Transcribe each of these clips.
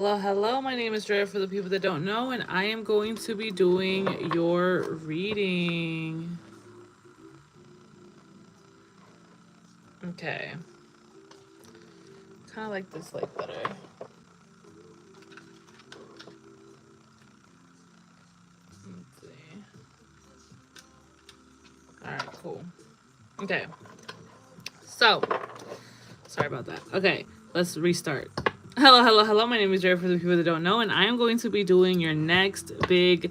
Hello, hello. My name is Drea for the people that don't know, and I am going to be doing your reading. Okay. Kind of like this light better. Let's see. Alright, cool. Okay. So, sorry about that. Okay, let's restart. Hello, hello, hello. My name is Drea for the people that don't know, and I am going to be doing your next big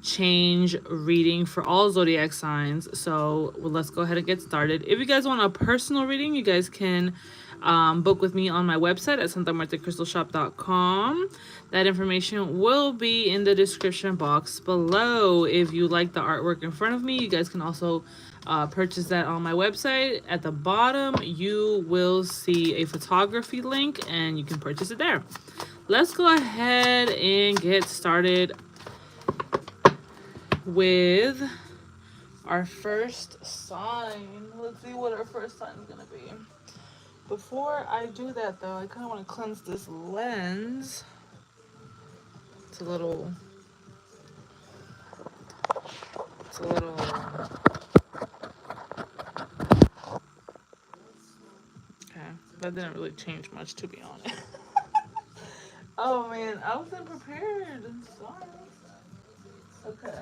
change reading for all zodiac signs. So let's go ahead and get started. If you guys want a personal reading, you guys can book with me on my website at santamartecrystalshop.com. That information will be in the description box below. If you like the artwork in front of me, you guys can also purchase that on my website. At the bottom you will see a photography link and you can purchase it there. Let's go ahead and get started with our first sign. Let's see what our first sign is gonna be. Before I do that though, I kind of want to cleanse this lens. It's a little okay, that didn't really change much, to be honest. Oh man, I wasn't prepared. Sorry. Okay.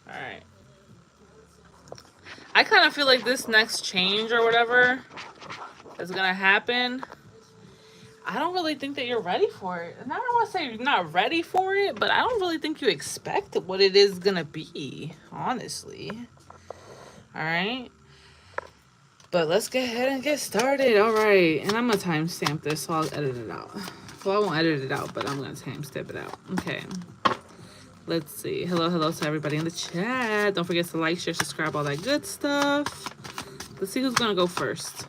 Alright. I kind of feel like this next change or whatever is gonna happen. I don't really think that you're ready for it. And I don't want to say you're not ready for it, but I don't really think you expect what it is gonna be, honestly. Alright. But let's get ahead and get started. Alright. And I'm gonna timestamp this, so I'll edit it out. Well, I won't edit it out, but I'm gonna timestamp it out. Okay. Let's see. Hello, hello to everybody in the chat. Don't forget to like, share, subscribe, all that good stuff. Let's see who's gonna go first.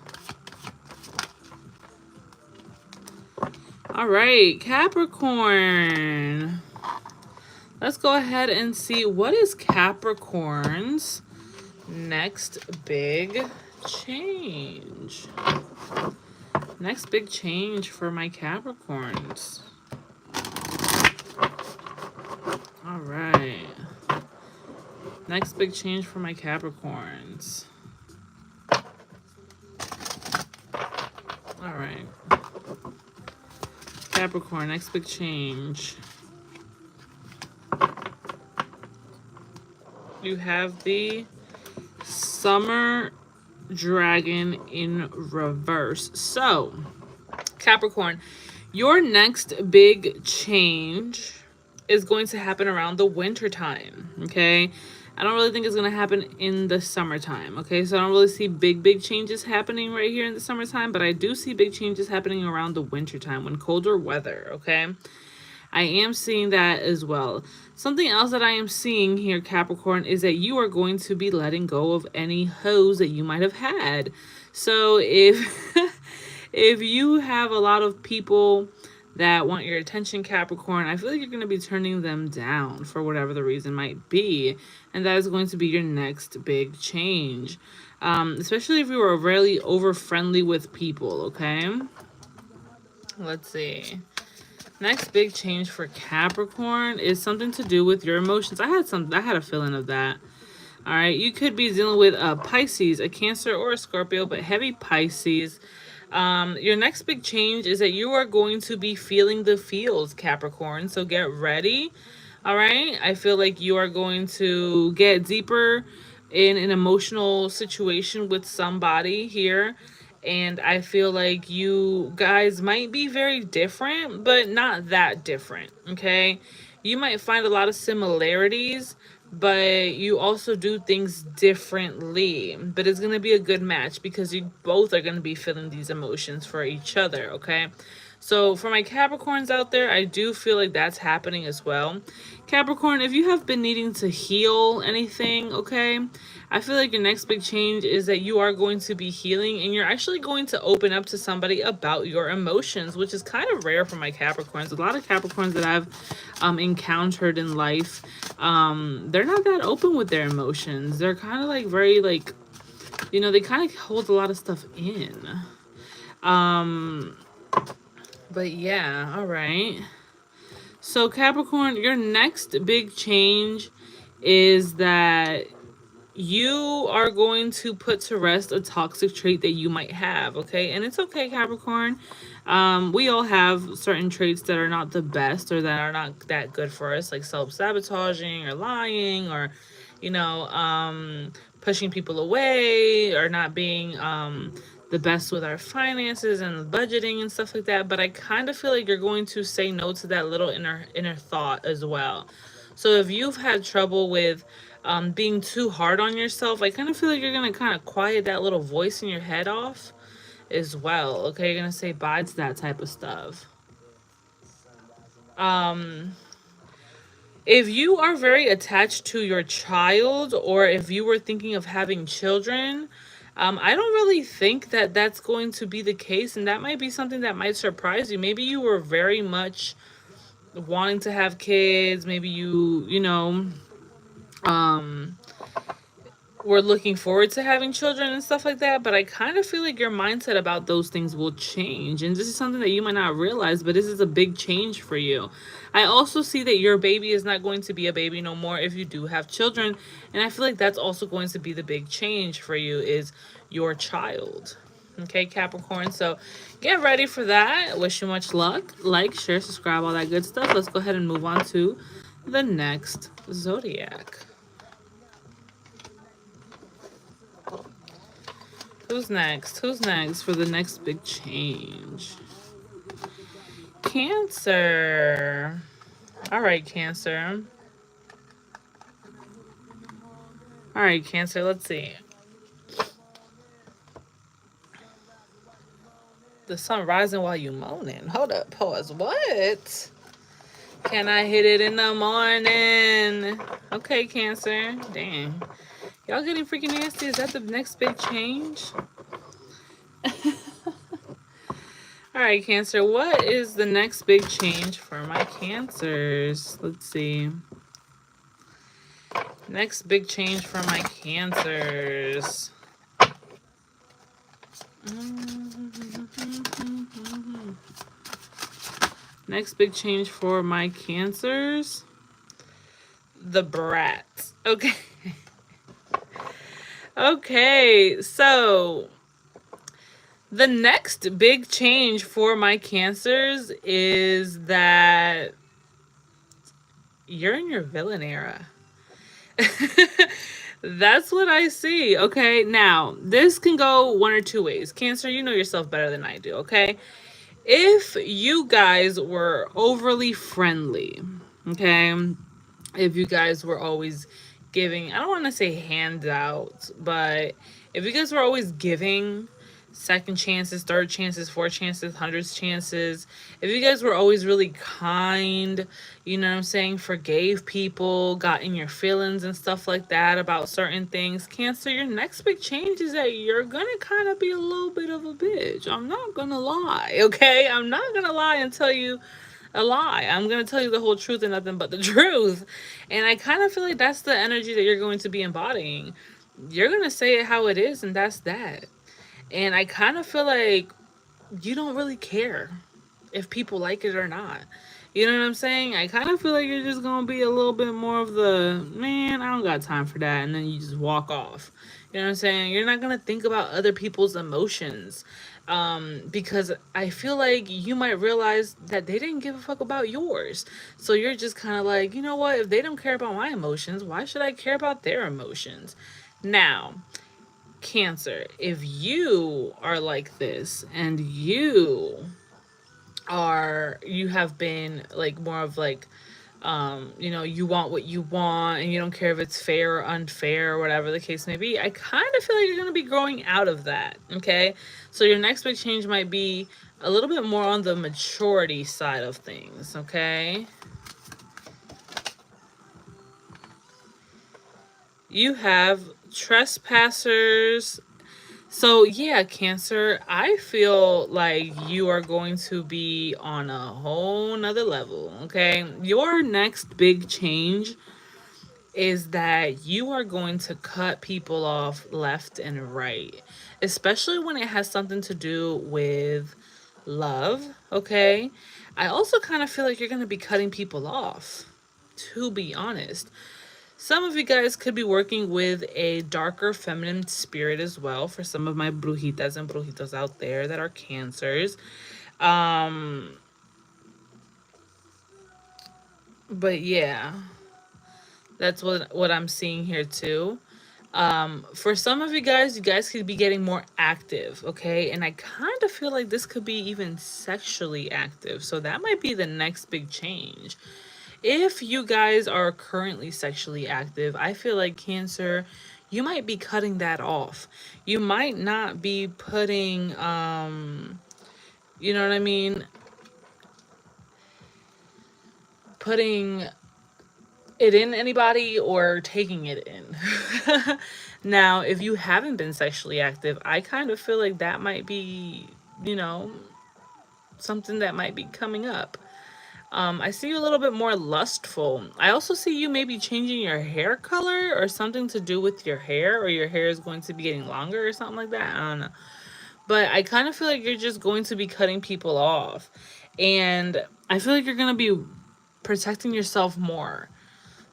All right, Capricorn. Let's go ahead and see what is Capricorn's next big change. Next big change for my Capricorns. All right. Next big change for my Capricorns. All right. Capricorn, next big change. You have the Summer Dragon in reverse. So, Capricorn, your next big change is going to happen around the winter time, okay? I don't really think it's going to happen in the summertime, okay? So I don't really see big changes happening right here in the summertime, but I do see big changes happening around the winter time when colder weather, okay? I am seeing that as well. Something else that I am seeing here, Capricorn, is that you are going to be letting go of any hoes that you might have had. So if if you have a lot of people that want your attention, Capricorn, I feel like you're going to be turning them down for whatever the reason might be. And that is going to be your next big change. Especially if you are really over friendly with people, okay? Let's see. Next big change for Capricorn is something to do with your emotions. I had a feeling of that. All right, you could be dealing with a Pisces, a Cancer, or a Scorpio, but heavy Pisces. Your next big change is that you are going to be feeling the feels, Capricorn. So get ready. All right. I feel like you are going to get deeper in an emotional situation with somebody here. And I feel like you guys might be very different, but not that different. Okay. You might find a lot of similarities, but you also do things differently. But it's going to be a good match because you both are going to be feeling these emotions for each other, okay? So for my Capricorns out there, I do feel like that's happening as well. Capricorn, if you have been needing to heal anything, okay, I feel like your next big change is that you are going to be healing and you're actually going to open up to somebody about your emotions, which is kind of rare for my Capricorns. A lot of Capricorns that I've encountered in life, they're not that open with their emotions. They're kind of like very like, you know, they kind of hold a lot of stuff in. But yeah, all right. So Capricorn, your next big change is that you are going to put to rest a toxic trait that you might have, okay? And it's okay, Capricorn. We all have certain traits that are not the best or that are not that good for us, like self-sabotaging or lying or, you know, pushing people away or not being the best with our finances and budgeting and stuff like that. But I kind of feel like you're going to say no to that little inner thought as well. So if you've had trouble with being too hard on yourself, I kind of feel like you're going to kind of quiet that little voice in your head off as well. Okay, you're going to say bye to that type of stuff. If you are very attached to your child, or if you were thinking of having children, I don't really think that that's going to be the case, and that might be something that might surprise you. Maybe you were very much wanting to have kids. Maybe you know, we're looking forward to having children and stuff like that, but I kind of feel like your mindset about those things will change. And this is something that you might not realize, but this is a big change for you. I also see that your baby is not going to be a baby no more if you do have children, and I feel like that's also going to be the big change for you, is your child. Okay, Capricorn, so get ready for that. Wish you much luck. Like, share, subscribe, all that good stuff. Let's go ahead and move on to the next zodiac. Who's next? Who's next for the next big change? Cancer. All right, Cancer. All right, Cancer, let's see. The sun rising while you moaning. Hold up, pause. What? Can I hit it in the morning? Okay, Cancer. Dang. Y'all getting freaking nasty? Is that the next big change? All right, Cancer. What is the next big change for my Cancers? Let's see. Next big change for my Cancers. Next big change for my Cancers. The brat. Okay. Okay, so the next big change for my Cancers is that you're in your villain era. That's what I see. Okay, now this can go one or two ways. Cancer, you know yourself better than I do. Okay, if you guys were overly friendly, okay, if you guys were always giving, I don't want to say handouts, but if you guys were always giving second chances, third chances, fourth chances, hundreds chances, if you guys were always really kind, you know what I'm saying, forgave people, got in your feelings and stuff like that about certain things, Cancer, your next big change is that you're gonna kind of be a little bit of a bitch. I'm not gonna lie, okay? I'm not gonna lie and tell you a lie. I'm going to tell you the whole truth and nothing but the truth. And I kind of feel like that's the energy that you're going to be embodying. You're going to say it how it is, and that's that. And I kind of feel like you don't really care if people like it or not. You know what I'm saying? I kind of feel like you're just going to be a little bit more of the, man, I don't got time for that. And then you just walk off. You know what I'm saying? You're not going to think about other people's emotions. Because I feel like you might realize that they didn't give a fuck about yours. So you're just kind of like, you know what? If they don't care about my emotions, why should I care about their emotions? Now, Cancer, if you are like this and you have been like more of like, you know, you want what you want and you don't care if it's fair or unfair or whatever the case may be, I kind of feel like you're going to be growing out of that, okay? So your next big change might be a little bit more on the maturity side of things, okay? You have trespassers. So yeah, Cancer, I feel like you are going to be on a whole nother level, okay? Your next big change is that you are going to cut people off left and right. especially when it has something to do with love, okay? I also kind of feel like you're going to be cutting people off, to be honest. Some of you guys could be working with a darker feminine spirit as well, for some of my brujitas and brujitos out there that are Cancers. But yeah, that's what I'm seeing here too. For some of you guys could be getting more active, okay? And I kind of feel like this could be even sexually active. So that might be the next big change. If you guys are currently sexually active, I feel like Cancer, you might be cutting that off. You might not be putting, you know what I mean? Putting it in anybody or taking it in. Now, if you haven't been sexually active, I kind of feel like that might be, you know, something that might be coming up. I see you a little bit more lustful. I also see you maybe changing your hair color or something to do with your hair, or your hair is going to be getting longer or something like that. I don't know. But I kind of feel like you're just going to be cutting people off. And I feel like you're going to be protecting yourself more.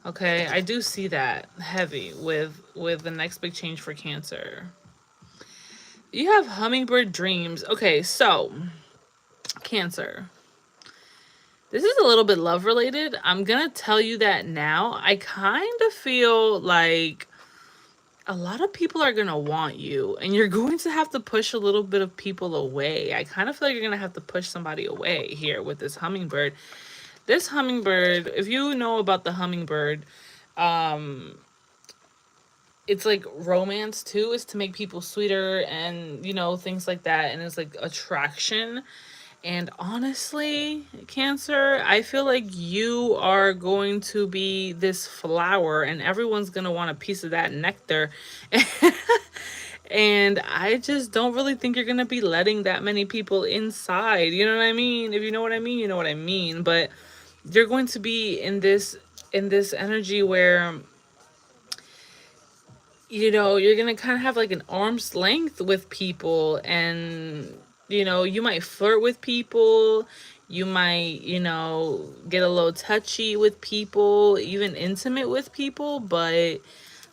Okay, I do see that heavy with the next big change for Cancer. You have hummingbird dreams. Okay, so Cancer. This is a little bit love related. I'm going to tell you that now. I kind of feel like a lot of people are going to want you, and you're going to have to push a little bit of people away. I kind of feel like you're going to have to push somebody away here with this hummingbird. This hummingbird, if you know about the hummingbird, it's like romance too, is to make people sweeter and, you know, things like that. And it's like attraction. And honestly, Cancer, I feel like you are going to be this flower and everyone's going to want a piece of that nectar. And I just don't really think you're going to be letting that many people inside. You know what I mean? If you know what I mean, you know what I mean. But you're going to be in this energy where, you know, you're going to kind of have like an arm's length with people, and, you know, you might flirt with people. You might, you know, get a little touchy with people, even intimate with people. But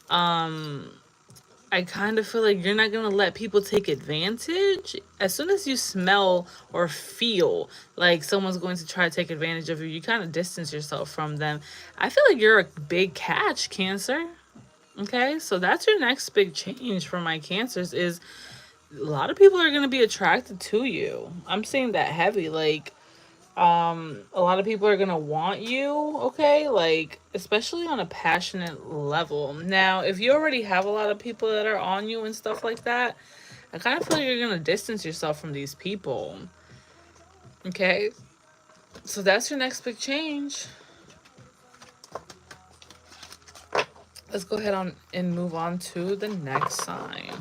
I kind of feel like you're not going to let people take advantage. As soon as you smell or feel like someone's going to try to take advantage of you, you kind of distance yourself from them. I feel like you're a big catch, Cancer. Okay, so that's your next big change for my Cancers, is a lot of people are going to be attracted to you. I'm seeing that heavy. Like, a lot of people are gonna want you, okay? Like, especially on a passionate level. Now, if you already have a lot of people that are on you and stuff like that, I kind of feel like you're gonna distance yourself from these people. Okay? So that's your next big change. Let's go ahead on and move on to the next sign.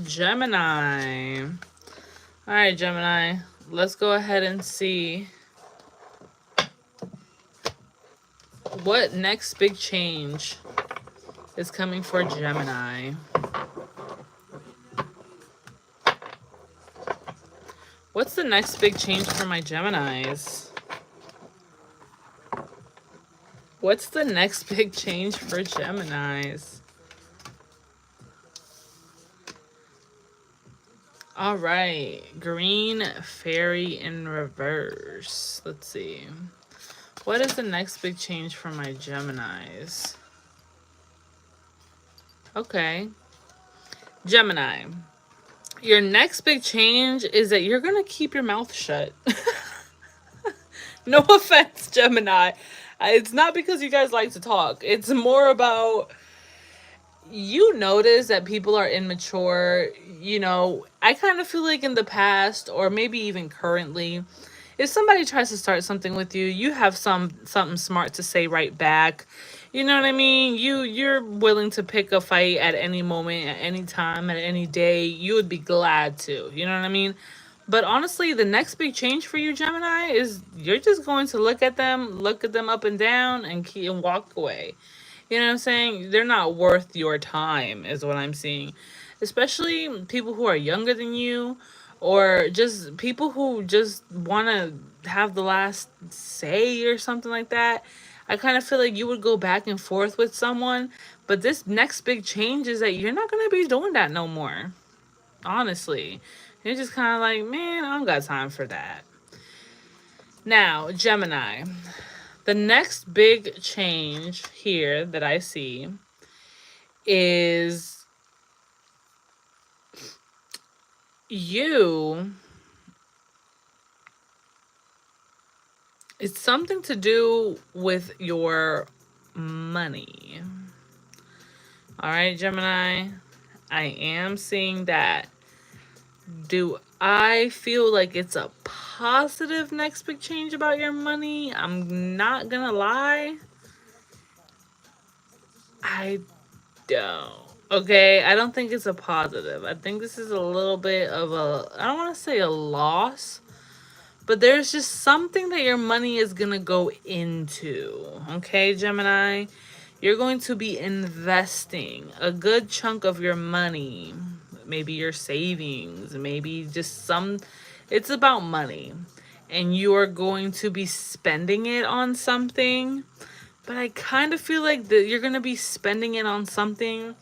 Gemini. All right, Gemini. Let's go ahead and see what next big change is coming for Gemini. What's the next big change for my Geminis? What's the next big change for Geminis? All right, green fairy in reverse. Let's see. What is the next big change for my Geminis? Okay. Gemini. Your next big change is that you're going to keep your mouth shut. No offense, Gemini. It's not because you guys like to talk. It's more about, you notice that people are immature. You know, I kind of feel like in the past, or maybe even currently, if somebody tries to start something with you, you have something smart to say right back. You know what I mean? You're willing to pick a fight at any moment, at any time, at any day. You would be glad to. You know what I mean? But honestly, the next big change for you, Gemini, is you're just going to look at them up and down, and walk away. You know what I'm saying? They're not worth your time, is what I'm seeing. Especially people who are younger than you, or just people who just want to have the last say or something like that. I kind of feel like you would go back and forth with someone, but this next big change is that you're not going to be doing that no more. Honestly, you're just kind of like, man, I don't got time for that. Now, Gemini, the next big change here that I see is you. It's something to do with your money. All right, Gemini, I am seeing that. Do I feel like it's a positive next big change about your money? I'm not gonna lie. I don't. Okay, I don't think it's a positive. I think this is a little bit of a, I don't want to say a loss, but there's just something that your money is going to go into. Okay, Gemini? You're going to be investing a good chunk of your money, maybe your savings, maybe just some, it's about money. And you are going to be spending it on something. But I kind of feel like that you're going to be spending it on something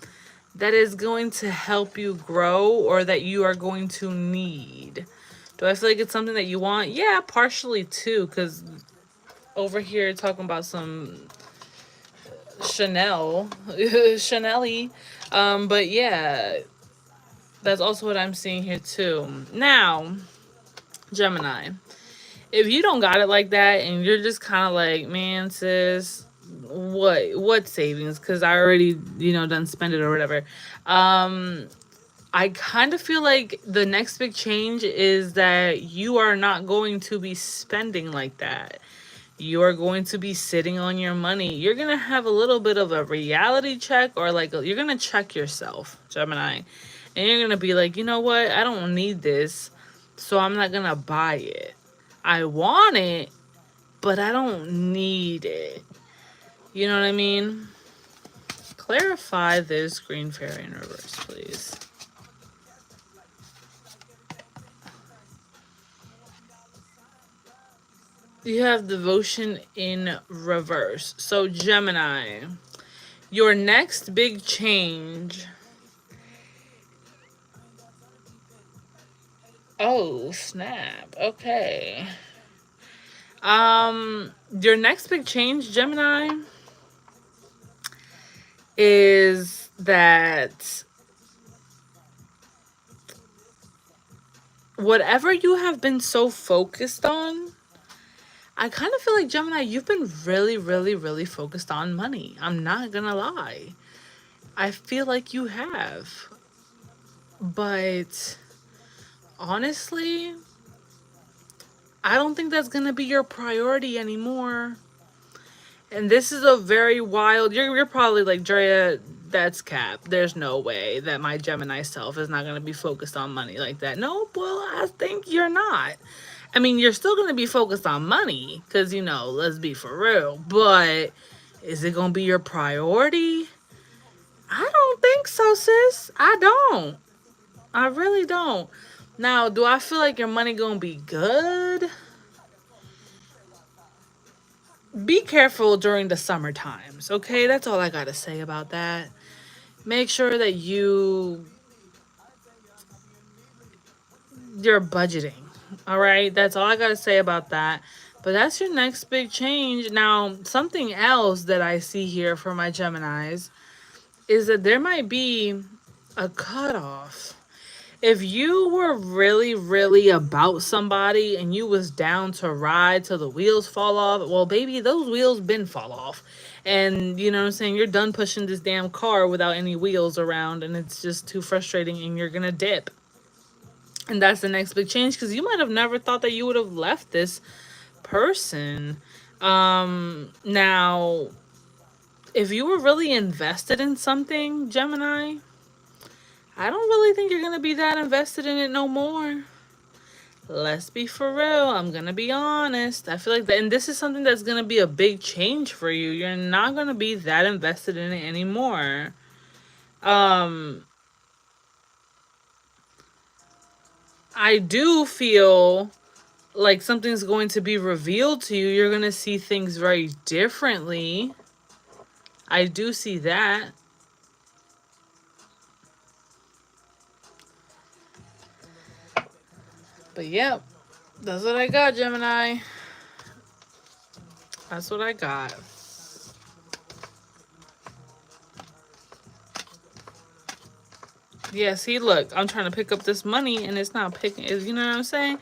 that is going to help you grow or that you are going to need. Do I feel like it's something that you want? Yeah, partially too, because over here talking about some Chanel, Chanel-y. But yeah, that's also what I'm seeing here too. Now, Gemini, if you don't got it like that and you're just kind of like, man, sis, what savings? Because I already, done spend it or whatever. I kind of feel like the next big change is that you are not going to be spending like that. You are going to be sitting on your money. You're going to have a little bit of a reality check, or like you're going to check yourself, Gemini. And you're going to be like, you know what? I don't need this, so I'm not going to buy it. I want it, but I don't need it. You know what I mean? Clarify this green fairy in reverse, please. You have devotion in reverse. So, Gemini, your next big change. Oh, snap. Okay. Your next big change, Gemini, is that whatever you have been so focused on, I kind of feel like, Gemini, you've been really, really, really focused on money. I'm not gonna lie. I feel like you have. But honestly, I don't think that's gonna be your priority anymore. And this is a very wild, you're probably like, Drea, that's cap. There's no way that my Gemini self is not gonna be focused on money like that. No, well, I think you're not. I mean, you're still going to be focused on money because, let's be for real. But is it going to be your priority? I don't think so, sis. I don't. I really don't. Now, do I feel like your money going to be good? Be careful during the summer times, okay? That's all I got to say about that. Make sure that you're budgeting. All right, that's all I gotta say about that. But that's your next big change. Now, something else that I see here for my Geminis is that there might be a cutoff. If you were really, really about somebody and you was down to ride till the wheels fall off, well, baby, those wheels been fall off. And you know what I'm saying? You're done pushing this damn car without any wheels around, and it's just too frustrating, and you're gonna dip. And that's the next big change, because you might have never thought that you would have left this person. Now, if you were really invested in something, Gemini, I don't really think you're going to be that invested in it no more. Let's be for real. I'm gonna be honest. I feel like that, and this is something that's gonna be a big change for you. You're not gonna be that invested in it anymore. I do feel like something's going to be revealed to you. You're gonna see things very differently. I do see that. But yep, that's what I got, Gemini. That's what I got. Yeah, see, look, I'm trying to pick up this money and it's not picking, you know what I'm saying?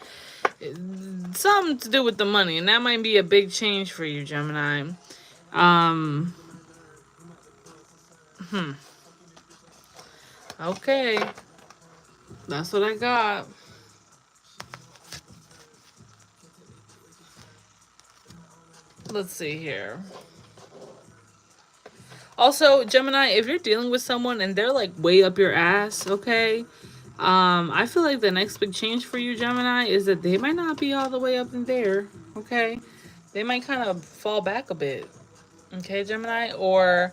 Something to do with the money, and that might be a big change for you, Gemini. Okay. That's what I got. Let's see here. Also, Gemini, if you're dealing with someone and they're like way up your ass, okay? I feel like the next big change for you, Gemini, is that they might not be all the way up in there, okay? They might kind of fall back a bit, okay, Gemini? Or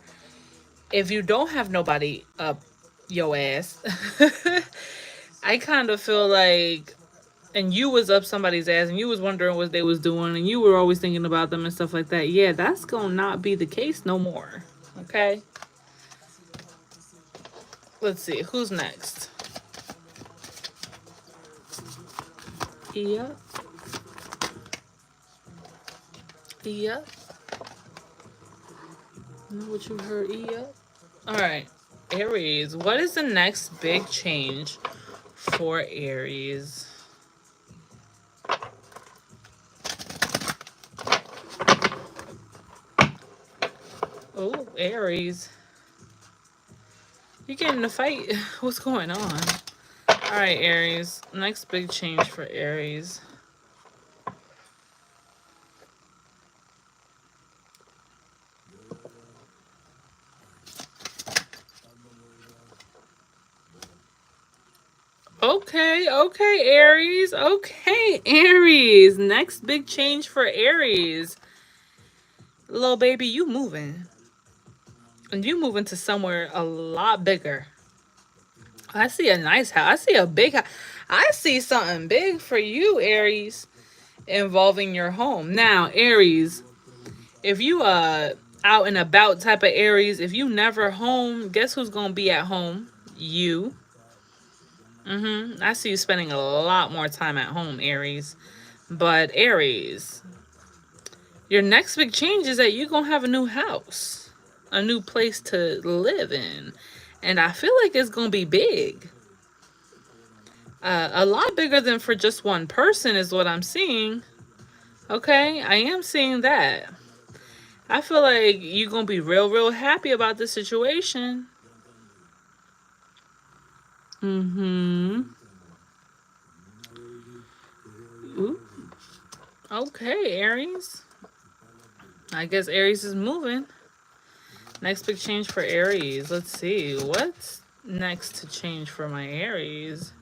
if you don't have nobody up your ass, I kind of feel like, and you was up somebody's ass and you was wondering what they was doing and you were always thinking about them and stuff like that. Yeah, that's gonna not be the case no more, okay? Let's see, who's next? Yep. Yep. Know what you heard? Yep. Alright. Aries. What is the next big change for Aries? Oh, Aries. You getting in a fight? What's going on? Alright, Aries. Next big change for Aries. Okay, Aries. Okay, Aries. Next big change for Aries. Little baby, you moving. And you moving to somewhere a lot bigger. I see a nice house. I see a big house. I see something big for you, Aries, involving your home. Now, Aries, if you out and about type of Aries, if you never home, guess who's gonna be at home? You. I see you spending a lot more time at home, Aries. But Aries, your next big change is that you're gonna have a new house, a new place to live in, and I feel like it's gonna be big. A lot bigger than for just one person is what I'm seeing. Okay, I am seeing that. I feel like you're gonna be real happy about this situation. Ooh. Okay, Aries. I guess Aries is moving. Next big change for Aries. Let's see. What's next to change for my Aries?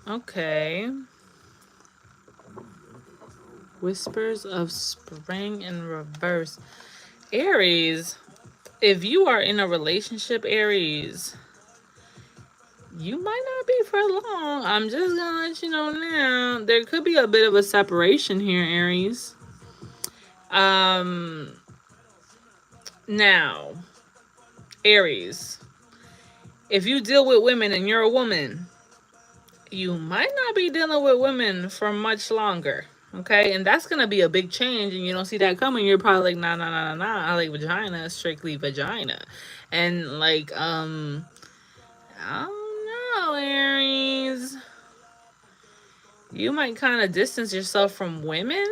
Okay. Whispers of Spring in reverse. Aries, if you are in a relationship, Aries, you might not be for long. I'm just gonna let you know now. There could be a bit of a separation here, Aries. Now, Aries, if you deal with women and you're a woman, you might not be dealing with women for much longer. Okay, and that's gonna be a big change, and you don't see that coming. You're probably like, nah. I like vagina, strictly vagina, and like, I don't know, Aries. You might kind of distance yourself from women,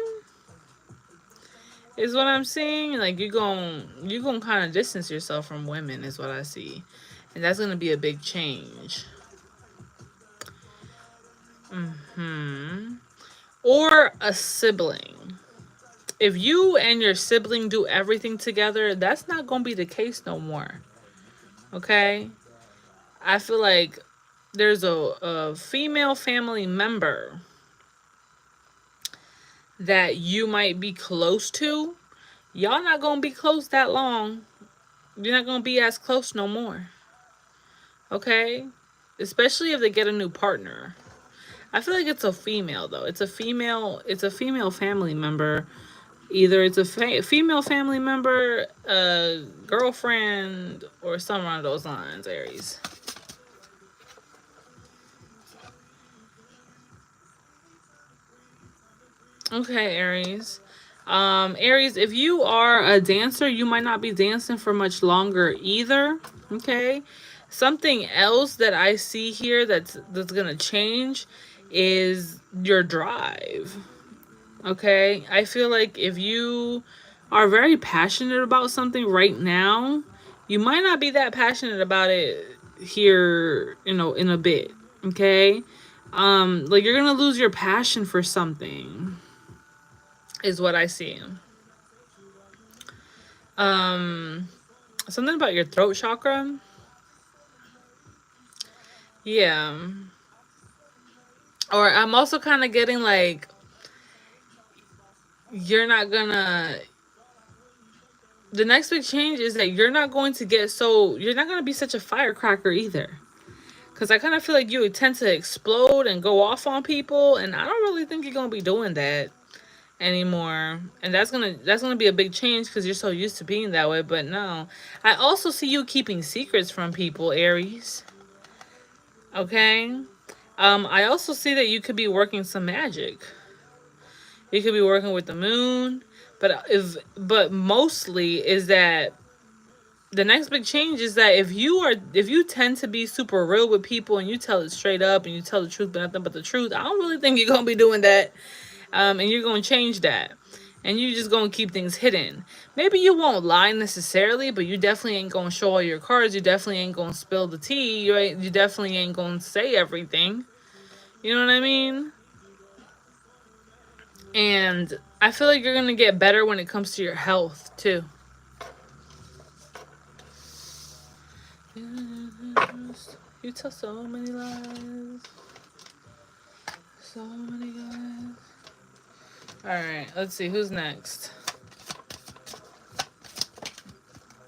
is what I'm seeing. Like you're gonna kind of distance yourself from women, is what I see, and that's gonna be a big change. Or a sibling. If you and your sibling do everything together, that's not gonna be the case no more. Okay? I feel like there's a female family member that you might be close to. Y'all not gonna be close that long. You're not gonna be as close no more. Okay? Especially if they get a new partner. I feel like it's a female though. It's a female family member. Either it's a female family member, a girlfriend, or something along those lines, Aries. Okay, Aries. Aries, if you are a dancer, you might not be dancing for much longer either. Okay. Something else that I see here that's gonna change is your drive. Okay. I feel like if you are very passionate about something right now, you might not be that passionate about it here, you know, in a bit. Okay. Like you're gonna lose your passion for something. Is what I see. Something about your throat chakra. Yeah. Or I'm also kind of getting like you're not gonna. The next big change is that you're not going to get so. You're not gonna be such a firecracker either. Because I kind of feel like you would tend to explode and go off on people, and I don't really think you're gonna be doing that anymore, and that's gonna be a big change because you're so used to being that way. But no, I also see you keeping secrets from people, Aries. Okay. I also see that you could be working some magic. You could be working with the moon, but mostly is that the next big change is that if you tend to be super real with people and you tell it straight up and you tell the truth but nothing but the truth, I don't really think you're gonna be doing that. And you're gonna change that. And you're just gonna keep things hidden. Maybe you won't lie necessarily, but you definitely ain't gonna show all your cards. You definitely ain't gonna spill the tea. You definitely ain't gonna say everything. You know what I mean? And I feel like you're gonna get better when it comes to your health too. You tell so many lies. So many lies. Alright, let's see who's next.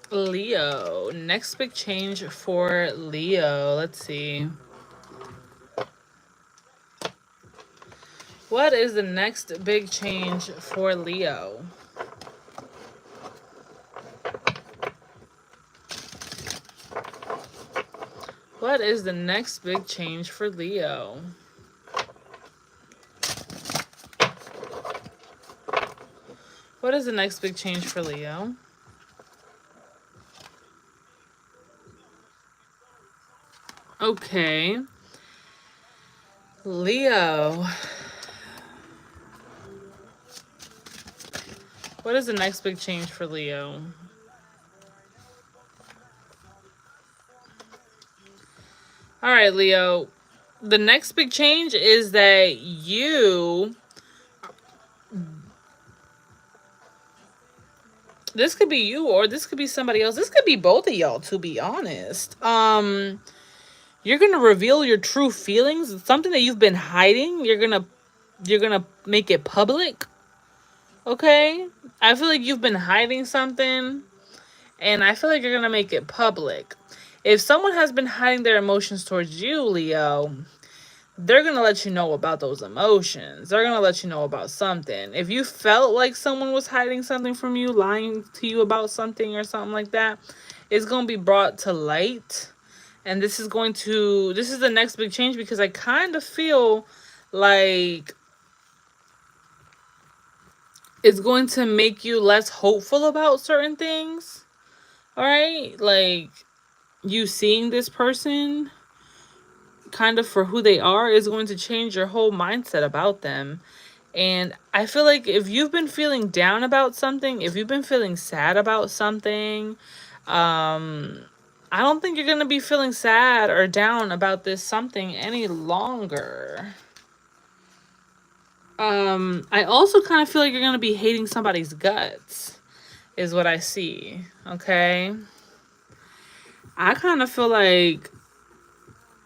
Leo. Next big change for Leo. Let's see. What is the next big change for Leo? What is the next big change for Leo? What is the next big change for Leo? Okay. Leo. What is the next big change for Leo? All right, Leo. The next big change is that you... This could be you or this could be somebody else. This could be both of y'all, to be honest. You're going to reveal your true feelings. It's something that you've been hiding. You're going to make it public. Okay? I feel like you've been hiding something. And I feel like you're going to make it public. If someone has been hiding their emotions towards you, Leo, they're going to let you know about those emotions. They're going to let you know about something. If you felt like someone was hiding something from you, lying to you about something or something like that, it's going to be brought to light. And this is the next big change because I kind of feel like it's going to make you less hopeful about certain things. All right? Like, you seeing this person kind of for who they are is going to change your whole mindset about them. And I feel like if you've been feeling down about something, if you've been feeling sad about something, I don't think you're going to be feeling sad or down about this something any longer. I also kind of feel like you're going to be hating somebody's guts, is what I see. Okay? I kind of feel like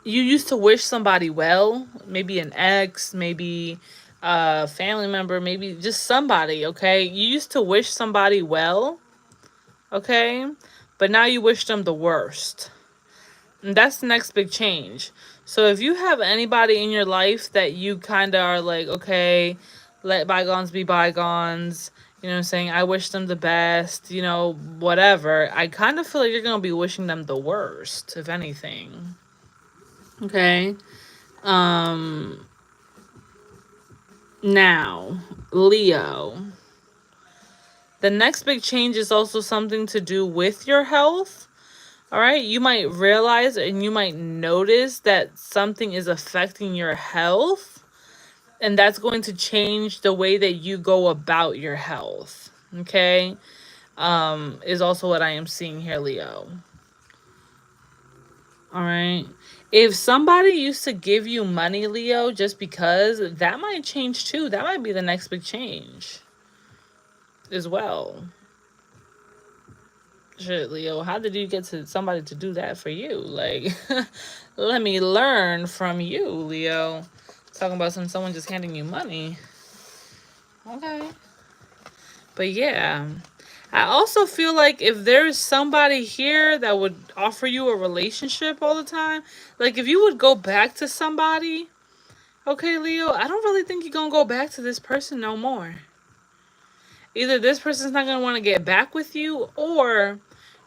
you used to wish somebody well, maybe an ex, maybe a family member, maybe just somebody, okay? You used to wish somebody well, okay? But now you wish them the worst. And that's the next big change. So if you have anybody in your life that you kind of are like, okay, let bygones be bygones, you know what I'm saying? I wish them the best, you know, whatever. I kind of feel like you're going to be wishing them the worst, if anything. Okay? Now, Leo. The next big change is also something to do with your health. All right, you might realize and you might notice that something is affecting your health, and that's going to change the way that you go about your health. Okay, is also what I am seeing here, Leo. All right, if somebody used to give you money, Leo, just because, that might change too. That might be the next big change as well. Shit, Leo, how did you get to somebody to do that for you? Like, let me learn from you, Leo. Talking about someone just handing you money. Okay. But yeah. I also feel like if there's somebody here that would offer you a relationship all the time, like if you would go back to somebody, okay, Leo, I don't really think you're going to go back to this person no more. Either this person's not going to want to get back with you, or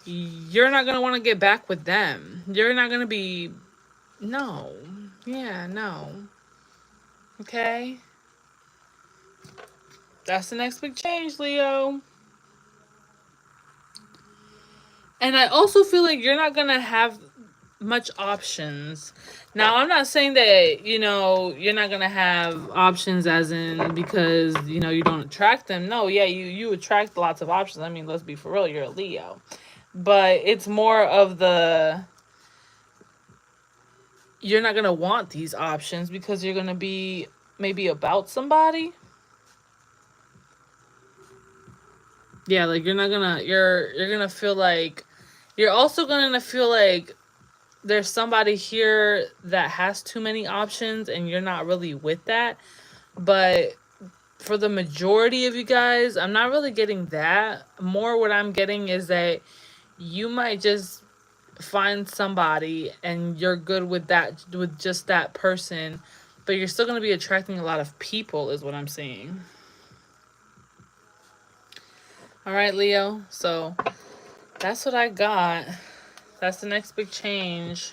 you're not going to want to get back with them. You're not going to be... No. Yeah, no. Okay? That's the next big change, Leo. And I also feel like you're not going to have much options. Now, I'm not saying that, you know, you're not going to have options as in because, you know, you don't attract them. No, yeah, you attract lots of options. I mean, let's be for real, you're a Leo. But it's more of the... You're not going to want these options because you're going to be maybe about somebody. Yeah, like you're not going to... You're going to feel like... You're also going to feel like there's somebody here that has too many options and you're not really with that. But for the majority of you guys, I'm not really getting that. More what I'm getting is that you might just find somebody and you're good with that, with just that person, but you're still going to be attracting a lot of people is what I'm seeing. All right, Leo. So that's what I got. That's the next big change.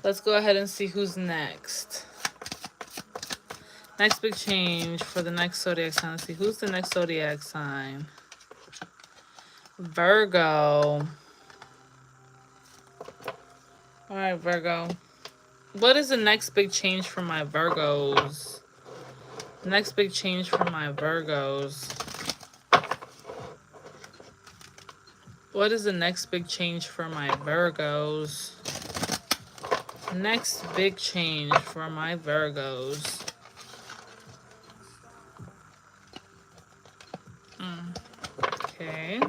Let's go ahead and see who's next. Next big change for the next zodiac sign. Let's see who's the next zodiac sign. Virgo. All right, Virgo. What is the next big change for my Virgos? Next big change for my Virgos. What is the next big change for my Virgos? Next big change for my Virgos. Okay.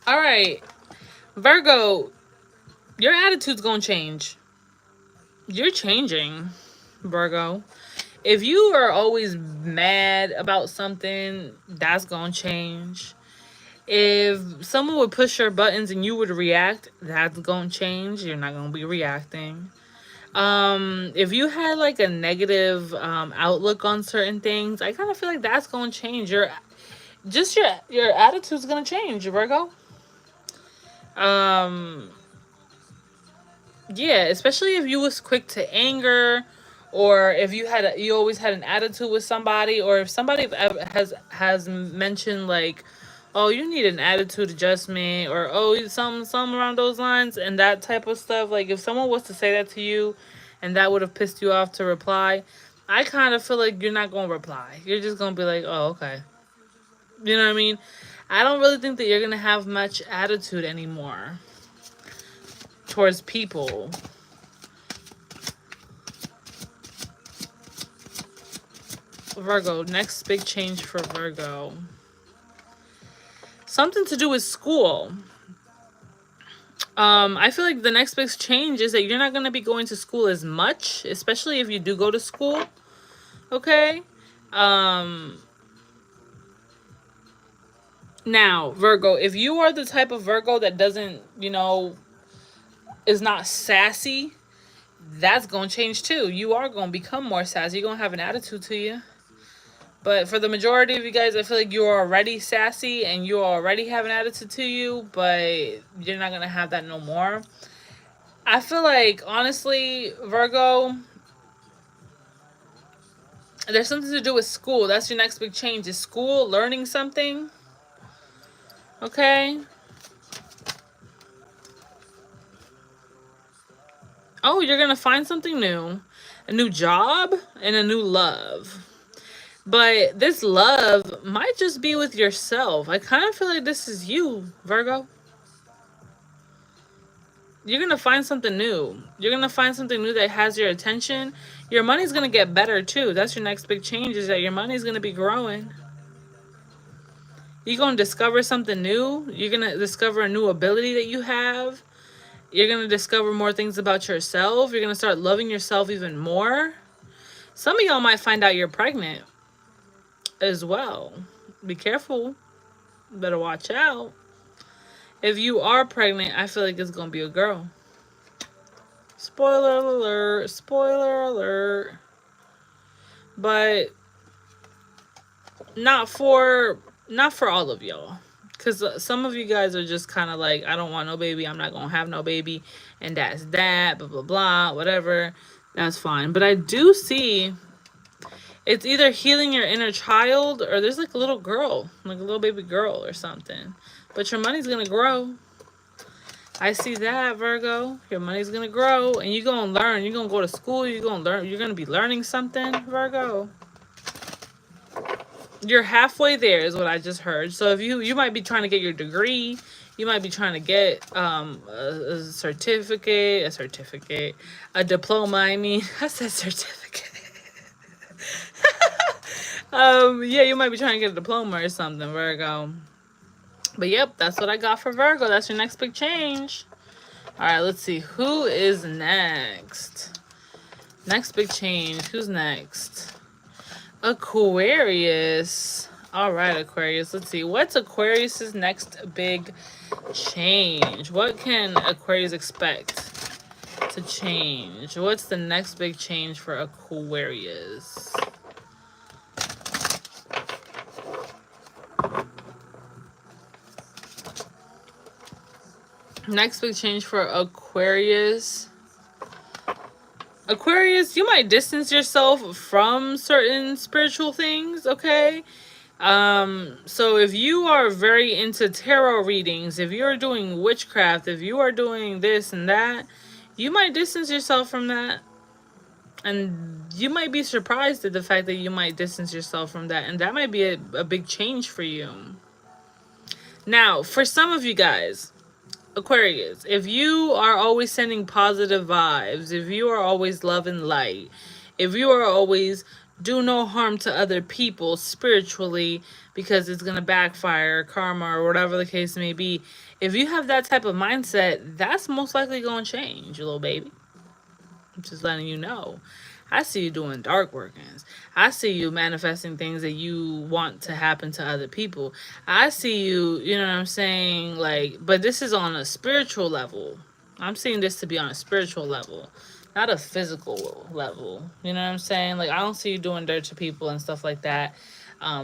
All right. Virgo, your attitude's gonna change. You're changing, Virgo. If you are always mad about something, that's gonna change. If someone would push your buttons and you would react, that's gonna change. You're not gonna be reacting. If you had like a negative outlook on certain things, I kind of feel like that's gonna change. Your attitude's gonna change, Virgo. Yeah, especially if you was quick to anger, or if you always had an attitude with somebody, or if somebody has mentioned like, oh, you need an attitude adjustment, or oh, some around those lines and that type of stuff. Like if someone was to say that to you and that would have pissed you off to reply, I kind of feel like you're not going to reply. You're just going to be like, oh, okay. You know what I mean? I don't really think that you're going to have much attitude anymore towards people. Virgo, next big change for Virgo. Something to do with school. I feel like the next big change is that you're not going to be going to school as much, especially if you do go to school. Okay? Now, Virgo, if you are the type of Virgo that doesn't, you know, is not sassy, that's going to change too. You are going to become more sassy. You're going to have an attitude to you. But for the majority of you guys, I feel like you're already sassy and you already have an attitude to you, but you're not going to have that no more. I feel like, honestly, Virgo, there's something to do with school. That's your next big change. Is school, learning something. Okay? Oh, you're going to find something new. A new job and a new love. But this love might just be with yourself. I kind of feel like this is you, Virgo. You're going to find something new. You're going to find something new that has your attention. Your money's going to get better too. That's your next big change, is that your money's going to be growing. You're going to discover something new. You're going to discover a new ability that you have. You're going to discover more things about yourself. You're going to start loving yourself even more. Some of y'all might find out you're pregnant as well. Be careful. Better watch out. If you are pregnant, I feel like it's going to be a girl. Spoiler alert. Spoiler alert. But not for all of y'all. Because some of you guys are just kind of like, I don't want no baby. I'm not going to have no baby. And that's that. Blah, blah, blah. Whatever. That's fine. But I do see it's either healing your inner child or there's like a little girl. Like a little baby girl or something. But your money's going to grow. I see that, Virgo. Your money's going to grow. And you're going to learn. You're going to go to school. You're going to learn. You're going to be learning something, Virgo. You're halfway there is what I just heard. So if you might be trying to get your degree, you might be trying to get a certificate, a diploma. I mean, I said certificate. Yeah, you might be trying to get a diploma or something, Virgo. But yep, that's what I got for Virgo. That's your next big change. All right, let's see who is next. Next big change. Who's next? Aquarius. All right, Aquarius. Let's see. What's Aquarius's next big change? What can Aquarius expect to change? What's the next big change for Aquarius? Next big change for Aquarius. Aquarius, you might distance yourself from certain spiritual things, okay? So if you are very into tarot readings, if you're doing witchcraft, if you are doing this and that, you might distance yourself from that. And you might be surprised at the fact that you might distance yourself from that. And that might be a big change for you. Now, for some of you guys, Aquarius, if you are always sending positive vibes, if you are always love and light, if you are always do no harm to other people spiritually because it's going to backfire, karma, or whatever the case may be, if you have that type of mindset, that's most likely going to change, little baby. I'm just letting you know. I see you doing dark workings. I see you manifesting things that you want to happen to other people. I see you, you know what I'm saying? Like, but this is on a spiritual level. I'm seeing this to be on a spiritual level, not a physical level. You know what I'm saying? Like, I don't see you doing dirt to people and stuff like that.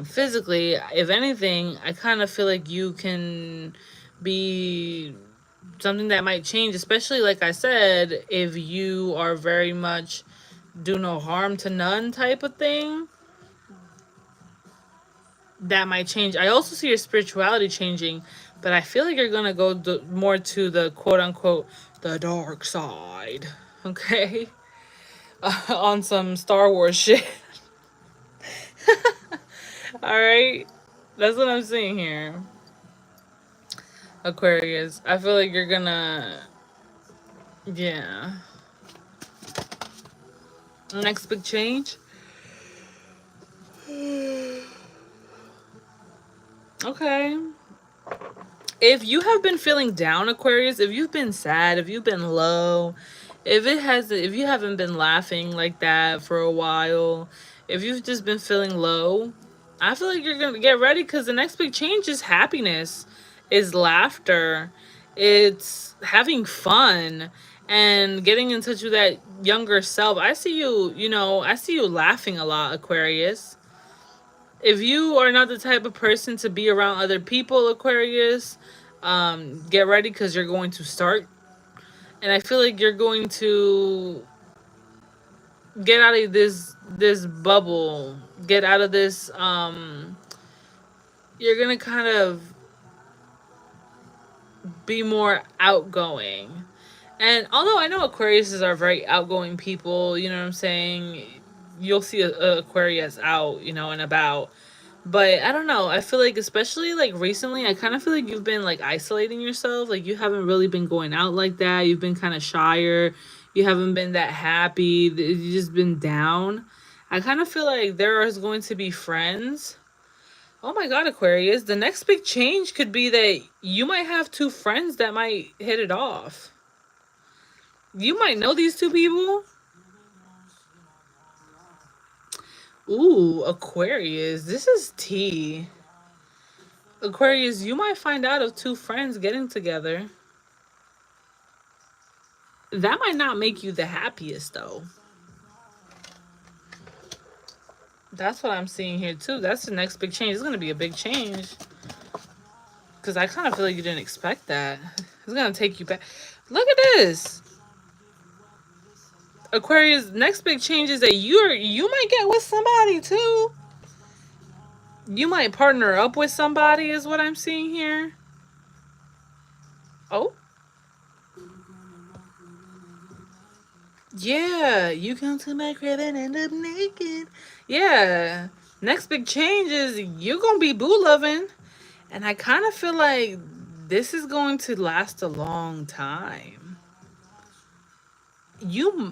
Physically, if anything, I kind of feel like you can be something that might change, especially, like I said, if you are very much do no harm to none type of thing, that might change. I also see your spirituality changing, but I feel like you're gonna go more to the quote-unquote the dark side, okay? On some Star Wars shit. All right, that's what I'm seeing here, Aquarius. I feel like you're gonna, yeah. Next big change. Okay. If you have been feeling down, Aquarius, if you've been sad, if you've been low, if you haven't been laughing like that for a while, if you've just been feeling low, I feel like you're gonna get ready, because the next big change is happiness, is laughter, it's having fun, and getting in touch with that younger self. I see you, I see you laughing a lot, Aquarius. If you are not the type of person to be around other people, Aquarius, get ready, because you're going to start. And I feel like you're going to get out of this bubble, get out of this, you're gonna kind of be more outgoing. And although I know Aquariuses are very outgoing people, you know what I'm saying, you'll see a Aquarius out, and about. But I don't know. I feel like, especially like recently, I kind of feel like you've been like isolating yourself. Like you haven't really been going out like that. You've been kind of shyer. You haven't been that happy. You've just been down. I kind of feel like there is going to be friends. Oh my God, Aquarius. The next big change could be that you might have two friends that might hit it off. You might know these two people. Ooh, Aquarius. This is tea. Aquarius, you might find out of two friends getting together. That might not make you the happiest, though. That's what I'm seeing here, too. That's the next big change. It's going to be a big change. Because I kind of feel like you didn't expect that. It's going to take you back. Look at this. Aquarius, next big change is that you might get with somebody, too. You might partner up with somebody, is what I'm seeing here. Oh. Yeah, you come to my crib and end up naked. Yeah. Next big change is you're going to be boo loving. And I kind of feel like this is going to last a long time.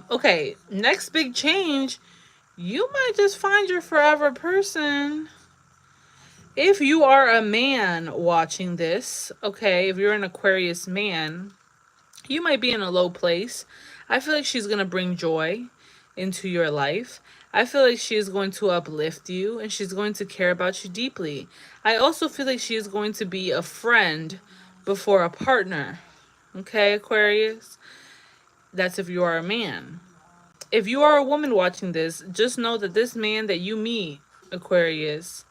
Okay, next big change, you might just find your forever person. If you are a man watching this, okay, if you're an Aquarius man, you might be in a low place. I feel like she's going to bring joy into your life. I feel like she is going to uplift you and she's going to care about you deeply. I also feel like she is going to be a friend before a partner. Okay, Aquarius? That's if you are a man. If you are a woman watching this, just know that this man that you meet, Aquarius,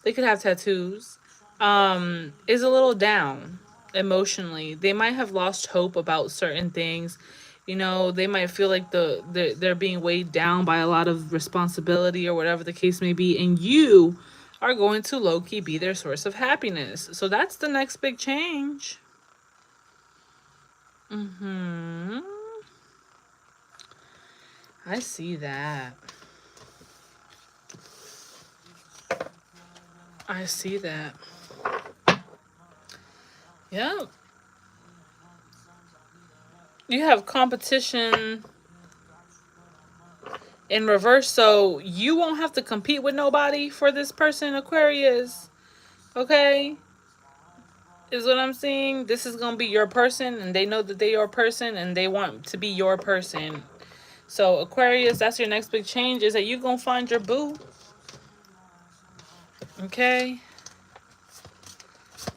they could have tattoos, is a little down emotionally. They might have lost hope about certain things. They might feel like they're being weighed down by a lot of responsibility or whatever the case may be, and you are going to low-key be their source of happiness. So that's the next big change. I see that. I see that. Yep. You have competition in reverse, so you won't have to compete with nobody for this person, Aquarius. Okay? Is what I'm saying. This is going to be your person, and they know that they're your person, and they want to be your person. So, Aquarius, that's your next big change, is that you're going to find your boo. Okay?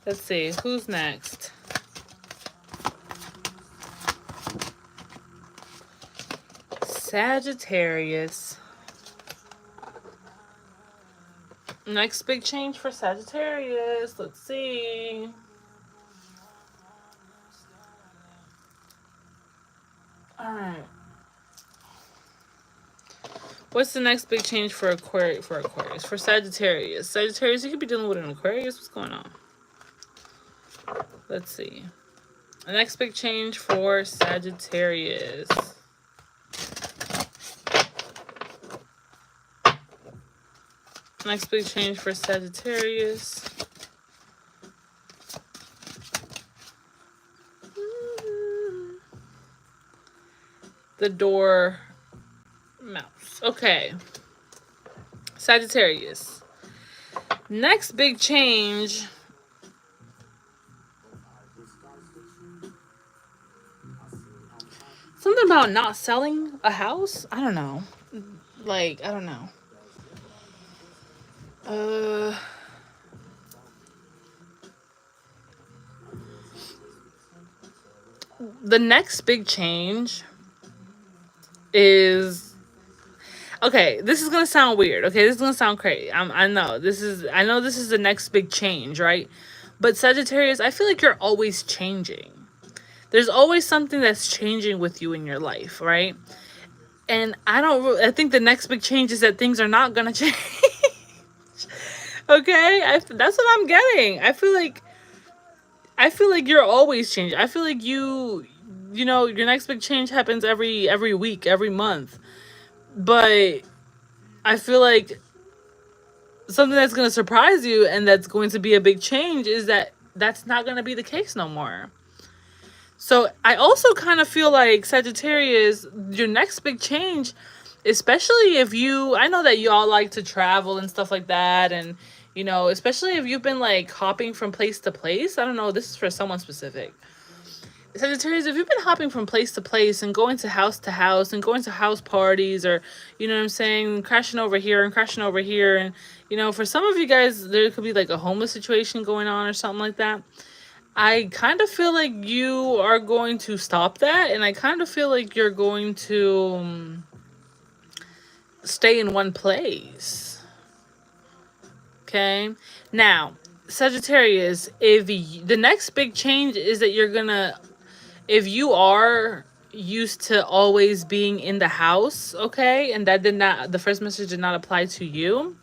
Let's see. Who's next? Sagittarius. Next big change for Sagittarius. Let's see. Alright. What's the next big change for Aquarius? For Sagittarius. Sagittarius, you could be dealing with an Aquarius. What's going on? Let's see. The next big change for Sagittarius. Next big change for Sagittarius. The door mouse. Okay. Sagittarius. Next big change Something about not selling a house? I don't know. Like, I don't know. The next big change is, okay, this is gonna sound weird. Okay, this is gonna sound crazy. I know this is the next big change, right? But Sagittarius, I feel like you're always changing. There's always something that's changing with you in your life, right? And I think the next big change is that things are not gonna change. Okay, that's what I'm getting. I feel like you're always changing. I feel like you know, your next big change happens every week, every month. But I feel like something that's going to surprise you and that's going to be a big change is that that's not going to be the case no more. So I also kind of feel like Sagittarius, your next big change, especially if I know that you all like to travel and stuff like that, and you know, especially if you've been like hopping from place to place. I don't know, this is for someone specific. Sagittarius, if you've been hopping from place to place and going to house and going to house parties, or, you know what I'm saying, crashing over here and crashing over here. And, you know, for some of you guys, there could be like a homeless situation going on or something like that. I kind of feel like you are going to stop that. And I kind of feel like you're going to stay in one place. Okay. Now, Sagittarius, the next big change is that you're going to, if you are used to always being in the house, okay, and the first message did not apply to you,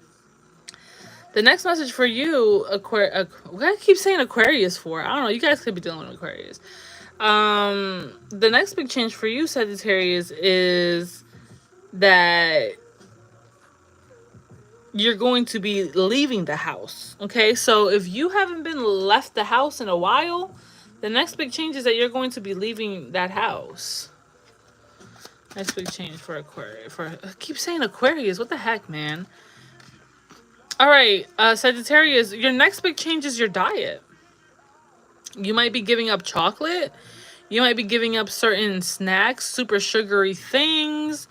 the next message for you, what I keep saying Aquarius for, I don't know, you guys could be dealing with Aquarius. The next big change for you, Sagittarius, is that you're going to be leaving the house, okay? So if you haven't been left the house in a while, the next big change is that you're going to be leaving that house. Next big change for Aquarius. I keep saying Aquarius. What the heck, man? All right, Sagittarius, your next big change is your diet. You might be giving up chocolate. You might be giving up certain snacks, super sugary things.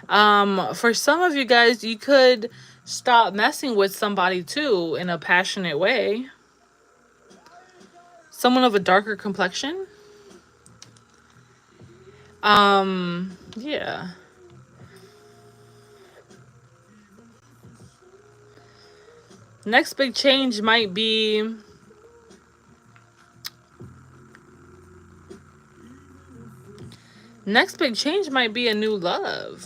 For some of you guys, you could stop messing with somebody too in a passionate way. Someone of a darker complexion. Yeah. Next big change might be a new love.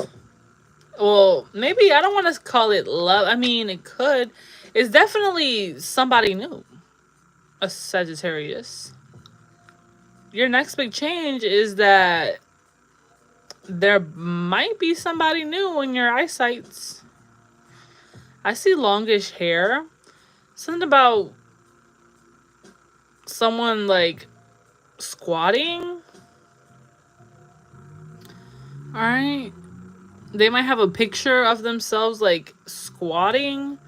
Well, maybe I don't want to call it love. I mean, it could. It's definitely somebody new. A Sagittarius. Your next big change is that there might be somebody new in your eyesights. I see longish hair. Something about someone like squatting. Alright. They might have a picture of themselves like squatting,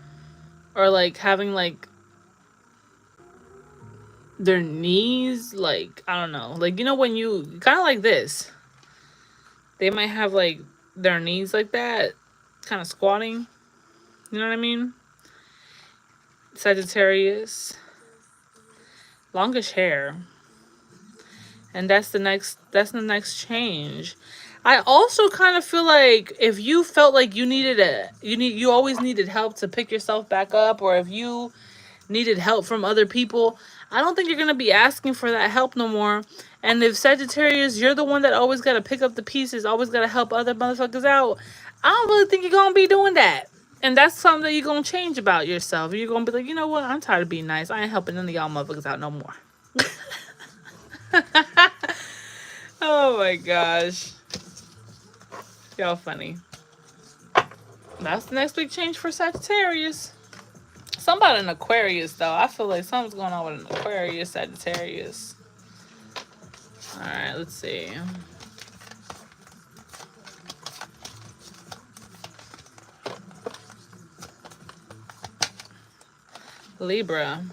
or like having like their knees, like, I don't know, like, you know, when you kind of like this, they might have like their knees like that, kind of squatting. You know what I mean? Sagittarius. Longish hair. And that's the next change. I also kind of feel like if you felt like you always needed help to pick yourself back up, or if you needed help from other people, I don't think you're going to be asking for that help no more. And if Sagittarius, you're the one that always got to pick up the pieces, always got to help other motherfuckers out, I don't really think you're going to be doing that. And that's something that you're going to change about yourself. You're going to be like, you know what? I'm tired of being nice. I ain't helping none of y'all motherfuckers out no more. Oh my gosh. Y'all funny. That's the next big change for Sagittarius. Something about an Aquarius, though. I feel like something's going on with an Aquarius, Sagittarius. Alright, let's see. Libra.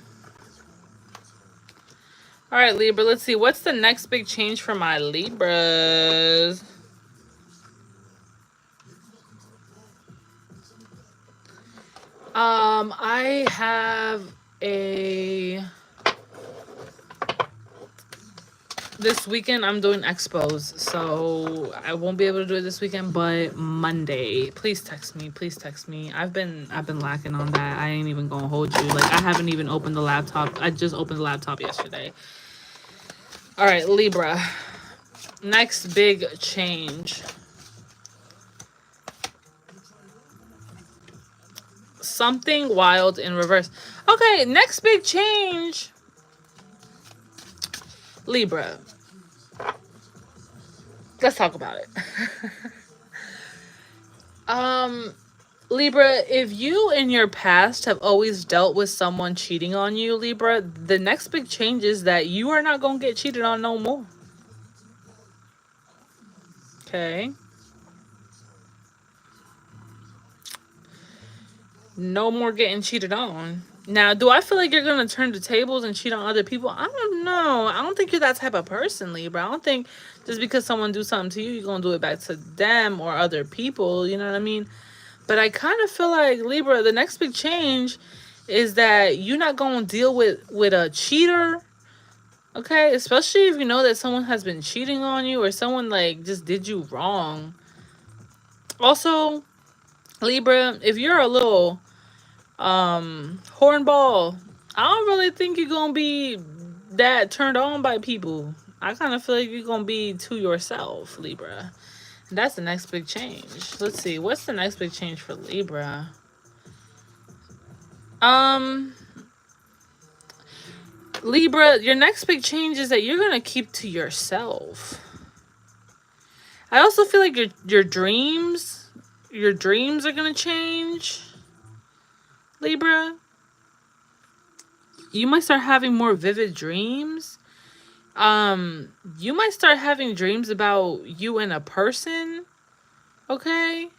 Alright, Libra, let's see. What's the next big change for my Libras? I have this weekend I'm doing expos, so I won't be able to do it this weekend, but Monday. Please text me. Please text me. I've been lacking on that. I ain't even gonna hold you. Like, I haven't even opened the laptop. I just opened the laptop yesterday. All right, Libra. Next big change. Something wild in reverse. Okay, next big change. Libra. Let's talk about it. Libra, if you in your past have always dealt with someone cheating on you, Libra, the next big change is that you are not going to get cheated on no more. Okay? No more getting cheated on. Now, do I feel like you're going to turn the tables and cheat on other people? I don't know. I don't think you're that type of person, Libra. I don't think just because someone do something to you, you're going to do it back to them or other people. You know what I mean? But I kind of feel like, Libra, the next big change is that you're not going to deal with a cheater. Okay? Especially if you know that someone has been cheating on you or someone, like, just did you wrong. Also, Libra, if you're a little hornball, I don't really think you're gonna be that turned on by people. I kind of feel like you're gonna be to yourself, Libra. And that's the next big change. Let's see, what's the next big change for Libra? Libra, your next big change is that you're gonna keep to yourself. I also feel like your dreams are gonna change, Libra. You might start having more vivid dreams. You might start having dreams about you and a person. Okay?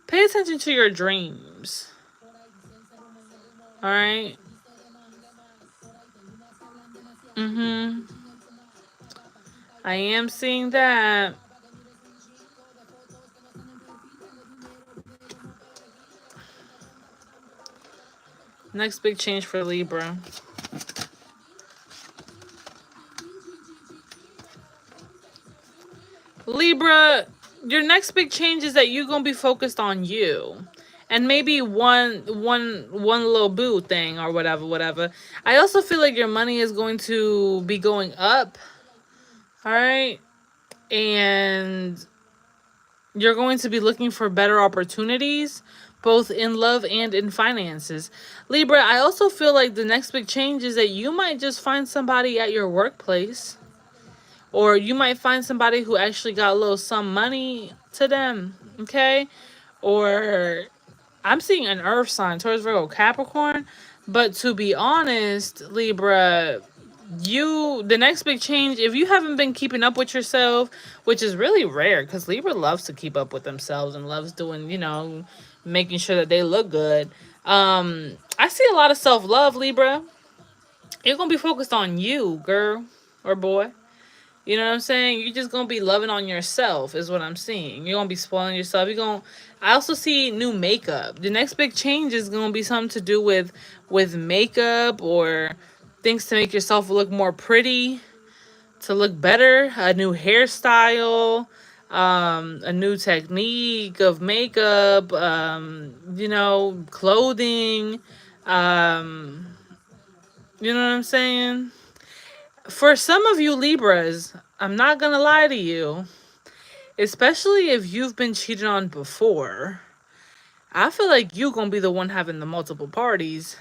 Pay attention to your dreams. Alright? I am seeing that. Next big change for Libra. Libra, your next big change is that you're going to be focused on you. And maybe one little boo thing or whatever. I also feel like your money is going to be going up. All right? And you're going to be looking for better opportunities, both in love and in finances. Libra, I also feel like the next big change is that you might just find somebody at your workplace. Or you might find somebody who actually got a little some money to them. Okay? Or I'm seeing an earth sign, Taurus, Virgo, Capricorn. But to be honest, Libra, the next big change, if you haven't been keeping up with yourself, which is really rare because Libra loves to keep up with themselves and loves doing, making sure that they look good. I see a lot of self-love, Libra. You're going to be focused on you, girl or boy. You know what I'm saying? You're just going to be loving on yourself is what I'm seeing. You're going to be spoiling yourself. I also see new makeup. The next big change is going to be something to do with makeup or things to make yourself look more pretty, to look better, a new hairstyle, a new technique of makeup, clothing, you know what I'm saying? For some of you Libras, I'm not going to lie to you, especially if you've been cheated on before, I feel like you're going to be the one having the multiple parties.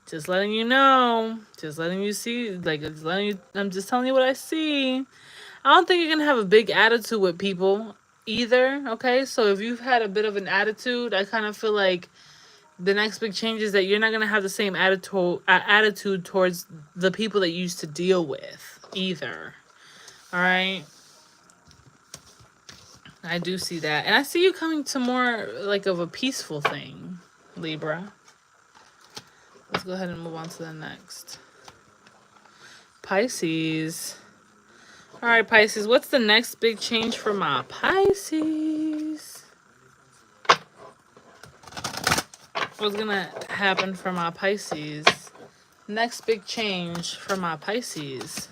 Just letting you know. Just letting you see. I'm just telling you what I see. I don't think you're going to have a big attitude with people either, okay? So if you've had a bit of an attitude, I kind of feel like the next big change is that you're not going to have the same attitude towards the people that you used to deal with either. All right? I do see that. And I see you coming to more like of a peaceful thing, Libra. Let's go ahead and move on to the next. Pisces. All right, Pisces. What's the next big change for my Pisces? What's gonna happen for my Pisces? Next big change for my Pisces.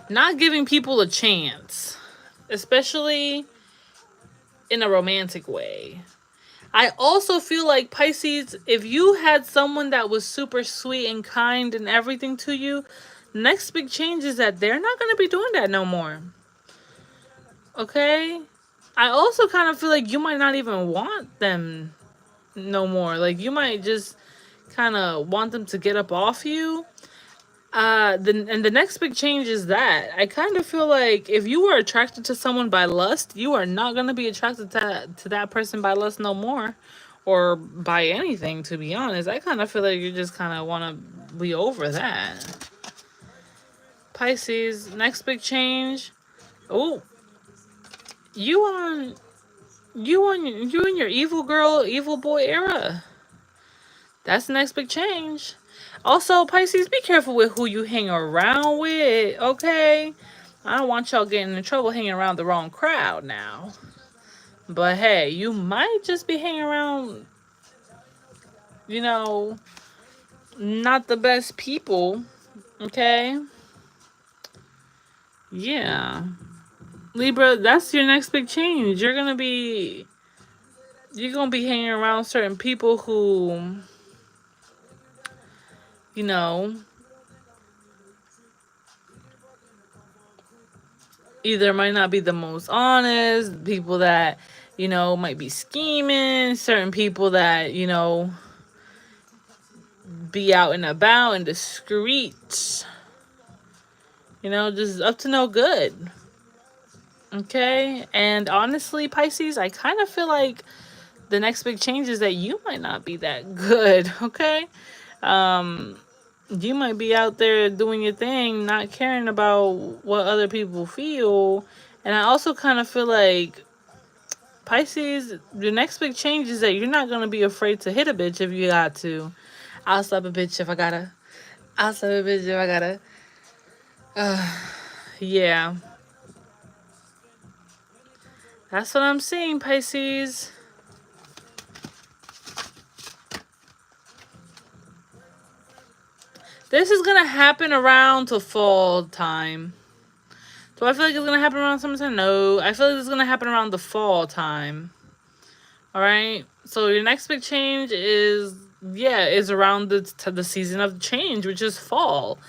Not giving people a chance, especially in a romantic way. I also feel like Pisces, if you had someone that was super sweet and kind and everything to you, next big change is that they're not going to be doing that no more. Okay? I also kind of feel like you might not even want them no more. Like, you might just kind of want them to get up off you. The next big change is that I kind of feel like if you were attracted to someone by lust, you are not going to be attracted to that person by lust no more, or by anything, to be honest. I kind of feel like you just kind of want to be over that. Pisces, next big change. Oh, you in your evil girl, evil boy era. That's the next big change. Also, Pisces, be careful with who you hang around with, okay? I don't want y'all getting in trouble hanging around the wrong crowd now. But hey, you might just be hanging around, you know, not the best people, okay? Yeah. Libra, that's your next big change. You're gonna be hanging around certain people who, you know, either might not be the most honest, people that, you know, might be scheming, certain people that, you know, be out and about and discreet, you know, just up to no good. Okay? And honestly, Pisces, I kind of feel like the next big change is that you might not be that good, okay? You might be out there doing your thing, not caring about what other people feel. And I also kind of feel like Pisces, the next big change is that you're not going to be afraid to hit a bitch if you got to. I'll slap a bitch if I gotta. I'll slap a bitch if I gotta. Yeah. That's what I'm seeing, Pisces. This is going to happen around to fall time. Do I feel like it's going to happen around summertime? No. I feel like it's going to happen around the fall time. Alright? So your next big change is around the season of change, which is fall.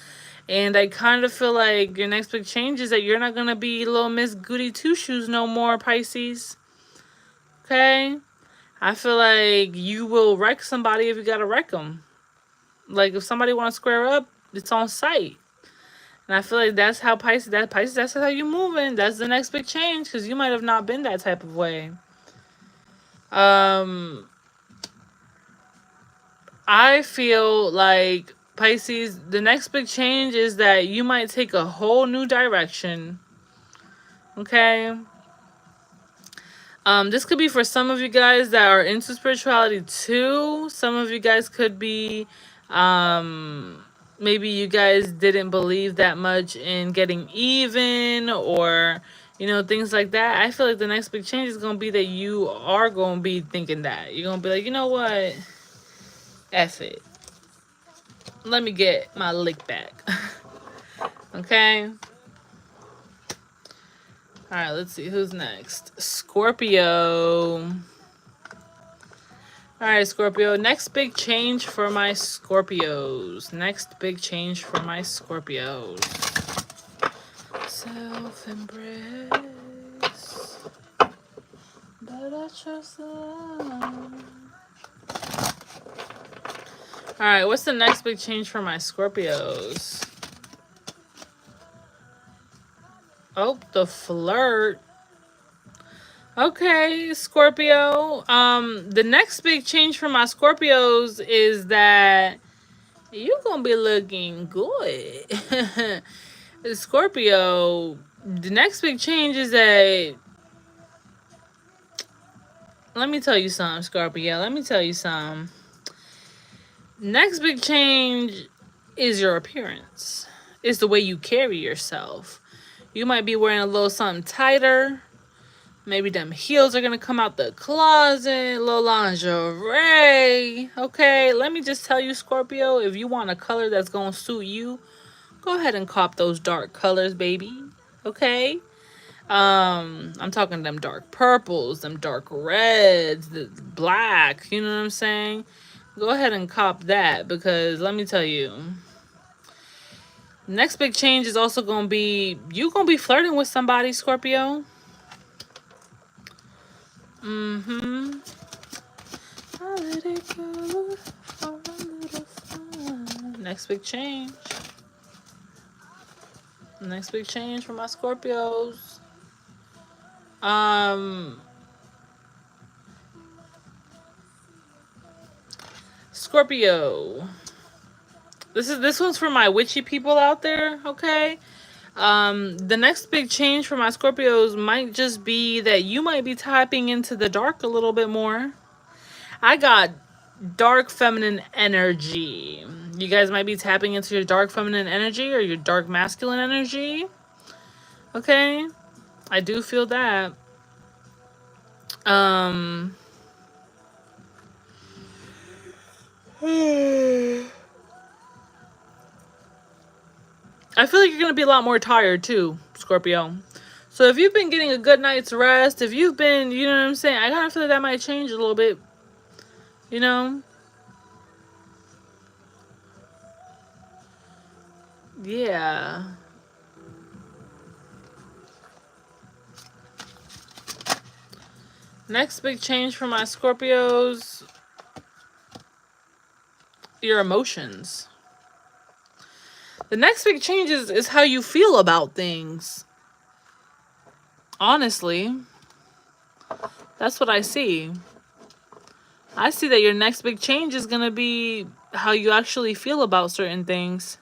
And I kind of feel like your next big change is that you're not going to be little Miss Goody Two-Shoes no more, Pisces. Okay? I feel like you will wreck somebody if you got to wreck them. Like, if somebody want to square up, it's on sight. And I feel like that's how Pisces, that's how you moving. That's the next big change, because you might have not been that type of way. I feel like, Pisces, the next big change is that you might take a whole new direction. Okay? This could be for some of you guys that are into spirituality too. Some of you guys could be, maybe you guys didn't believe that much in getting even, or, you know, things like that. I feel like the next big change is going to be that you are going to be thinking that. You're going to be like, you know what? F it. Let me get my lick back. Okay? Alright, let's see. Who's next? Scorpio. Alright, Scorpio. Next big change for my Scorpios. Next big change for my Scorpios. Self-embrace. But I trust them. Alright, what's the next big change for my Scorpios? Oh, the flirt. Okay, Scorpio. The next big change for my Scorpios is that you're gonna be looking good. Scorpio, the next big change is that, let me tell you something, Scorpio. Let me tell you something. Next big change is your appearance. It's the way you carry yourself. You might be wearing a little something tighter. Maybe them heels are gonna come out the closet, little lingerie. Okay, let me just tell you, Scorpio, if you want a color that's gonna suit you, go ahead and cop those dark colors, baby. Okay? I'm talking them dark purples, them dark reds, the black, you know what I'm saying? Go ahead and cop that, because let me tell you, next big change is also gonna be, you gonna be flirting with somebody, Scorpio. Mm-hmm. I'll let it go for a little fun. Next big change. Next big change for my Scorpios. Scorpio. This one's for my witchy people out there, okay? The next big change for my Scorpios might just be that you might be tapping into the dark a little bit more. I got dark feminine energy. You guys might be tapping into your dark feminine energy or your dark masculine energy. Okay? I do feel that. I feel like you're going to be a lot more tired too, Scorpio. So if you've been getting a good night's rest, if you've been, you know what I'm saying, I kind of feel like that might change a little bit. You know? Yeah. Next big change for my Scorpios, your emotions. The next big change is how you feel about things. Honestly. That's what I see. I see that your next big change is going to be how you actually feel about certain things.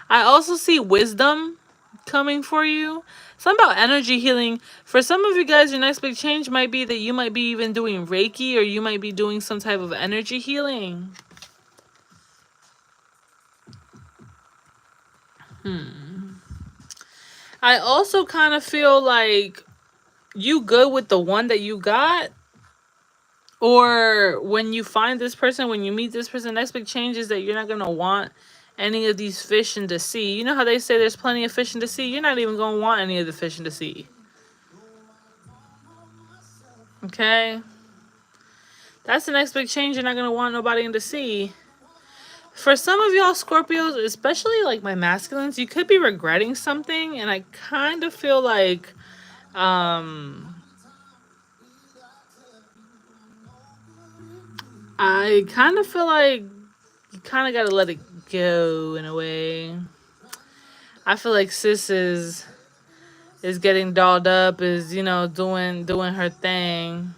I also see wisdom coming for you. Something about energy healing. For some of you guys, your next big change might be that you might be even doing Reiki, or you might be doing some type of energy healing. I also kind of feel like you good with the one that you got. Or when you find this person, when you meet this person, next big change is that you're not going to want any of these fish in the sea. You know how they say there's plenty of fish in the sea? You're not even going to want any of the fish in the sea. Okay? That's the next big change. You're not going to want nobody in the sea. For some of y'all Scorpios, especially like my masculines, you could be regretting something. And I kind of feel like... I kind of feel like you kind of got to let it go in a way. I feel like sis is getting dolled up, is, you know, doing her thing.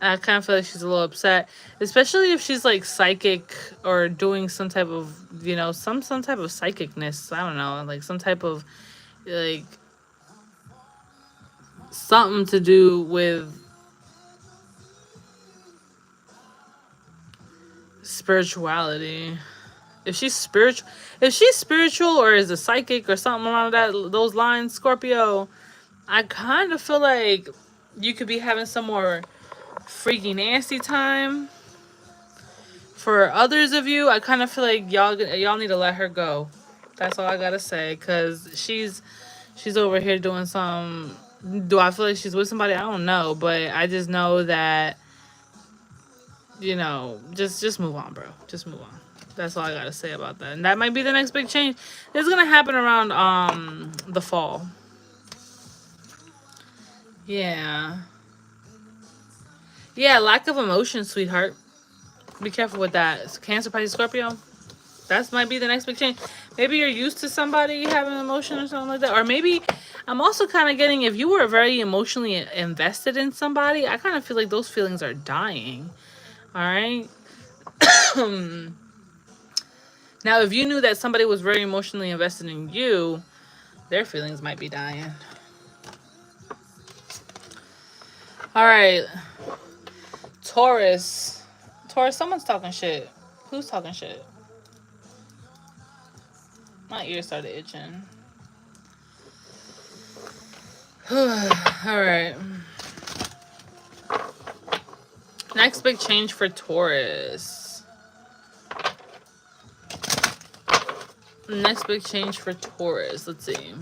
I kind of feel like she's a little upset, especially if she's like psychic or doing some type of, you know, some type of psychicness. I don't know, like some type of like something to do with spirituality. If she's spiritual or is a psychic or something along those lines, Scorpio, I kind of feel like you could be having some more freaky nasty time. For others of you, I kind of feel like y'all need to let her go. That's all I gotta say, cause she's over here doing some. Do I feel like she's with somebody? I don't know, but I just know that, you know, just move on, bro. Just move on. That's all I gotta say about that. And that might be the next big change. It's gonna happen around the fall. Yeah. Yeah, lack of emotion, sweetheart. Be careful with that. Cancer, Pisces, Scorpio. That might be the next big change. Maybe you're used to somebody having emotion or something like that. Or maybe I'm also kind of getting, if you were very emotionally invested in somebody, I kind of feel like those feelings are dying. All right? Now, if you knew that somebody was very emotionally invested in you, their feelings might be dying. All right. Taurus, someone's talking shit. Who's talking shit? My ear started itching. Alright. Next big change for Taurus. Next big change for Taurus. Let's see.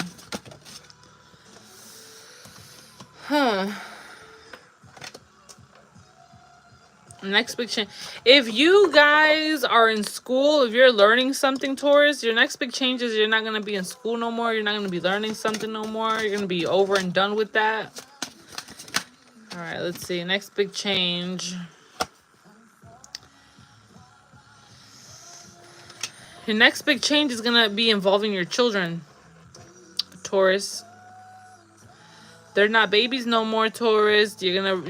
Next big change. If you guys are in school, if you're learning something, Taurus, your next big change is you're not going to be in school no more. You're not going to be learning something no more. You're going to be over and done with that. All right, let's see. Next big change. Your next big change is going to be involving your children, Taurus. They're not babies no more, Taurus. That's gonna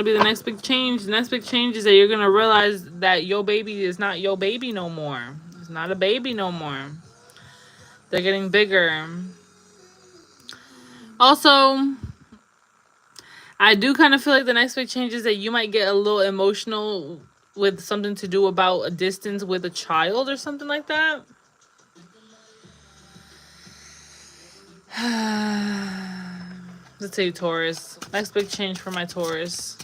be the next big change. The next big change is that you're gonna realize that your baby is not your baby no more. It's not a baby no more. They're getting bigger. Also, I do kind of feel like the next big change is that you might get a little emotional with something to do about a distance with a child or something like that. Let's say Taurus. Next big change for my Taurus.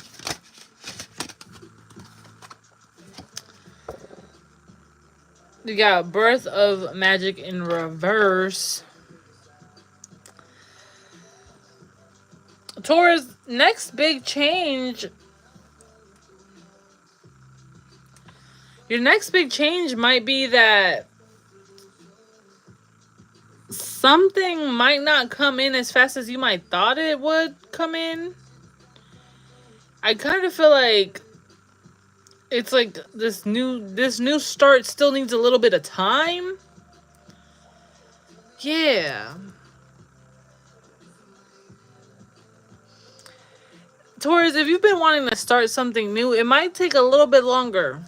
You got Birth of Magic in reverse. Taurus, next big change. Your next big change might be that something might not come in as fast as you might thought it would come in. I kind of feel like it's like this new start still needs a little bit of time. Yeah. Taurus, if you've been wanting to start something new, it might take a little bit longer.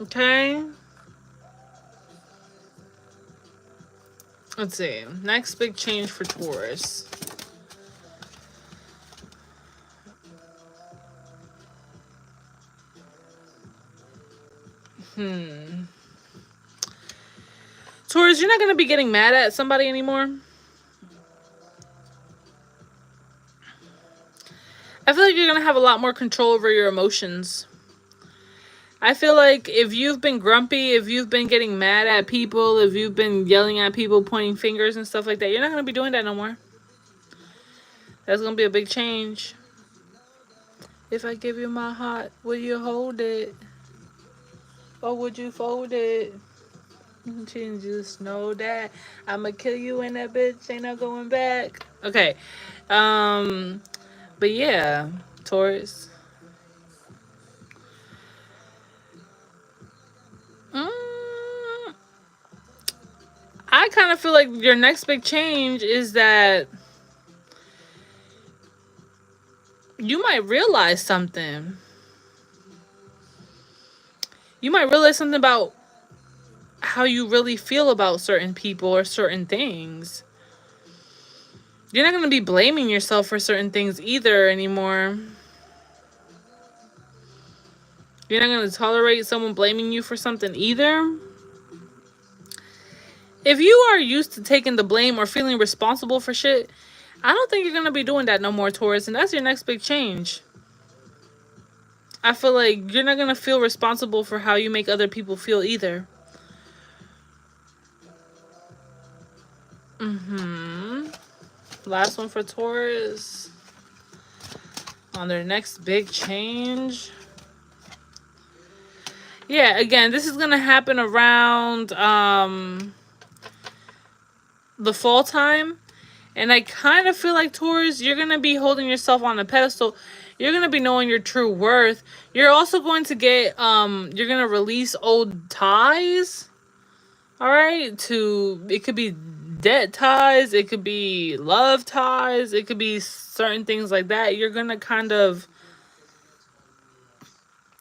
Okay? Let's see. Next big change for Taurus. Taurus, you're not going to be getting mad at somebody anymore. I feel like you're going to have a lot more control over your emotions. I feel like if you've been grumpy, if you've been getting mad at people, if you've been yelling at people, pointing fingers and stuff like that, you're not going to be doing that no more. That's going to be a big change. If I give you my heart, will you hold it? Or would you fold it? Just know that I'ma kill you and that bitch ain't no going back. Okay. But yeah, Taurus. I kind of feel like your next big change is that you might realize something. You might realize something about how you really feel about certain people or certain things. You're not going to be blaming yourself for certain things either anymore. You're not going to tolerate someone blaming you for something either. If you are used to taking the blame or feeling responsible for shit, I don't think you're going to be doing that no more, Taurus. And that's your next big change. I feel like you're not going to feel responsible for how you make other people feel either. Last one for Taurus. On their next big change. Yeah, again, this is going to happen around the fall time. And I kind of feel like, Taurus, you're going to be holding yourself on a pedestal. You're going to be knowing your true worth. You're also going to get, you're going to release old ties. All right? It could be debt ties. It could be love ties. It could be certain things like that. You're going to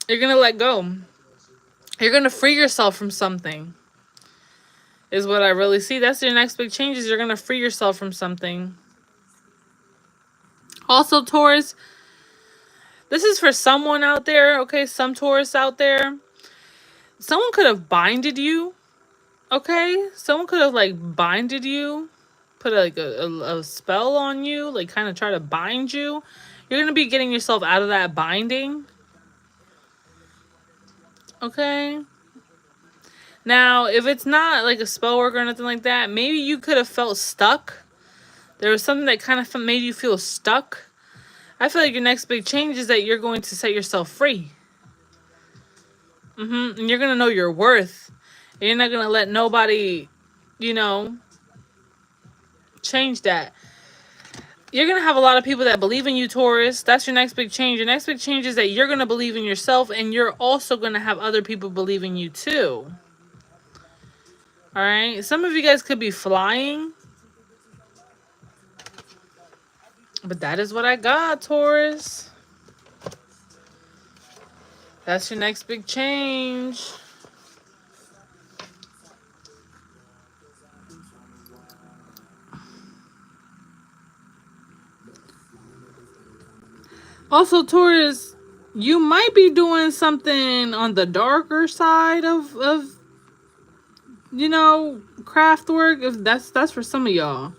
you're going to let go. You're going to free yourself from something. Is what I really see. That's your next big change, is you're going to free yourself from something. Also, Taurus, this is for someone out there, okay? Some Taurus out there. Someone could have binded you, okay? Someone could have, like, binded you. put like a spell on you, like kind of try to bind you. You're going to be getting yourself out of that binding. Okay. Now, if it's not like a spell work or nothing like that, maybe you could have felt stuck. There was something that kind of made you feel stuck. I feel like your next big change is that you're going to set yourself free. And you're going to know your worth. And you're not going to let nobody, you know, change that. You're going to have a lot of people that believe in you, Taurus. That's your next big change. Your next big change is that you're going to believe in yourself, and you're also going to have other people believe in you too. All right? Some of you guys could be flying. But that is what I got, Taurus. That's your next big change. Also, Taurus, you might be doing something on the darker side of you know, craft work. If that's for some of y'all.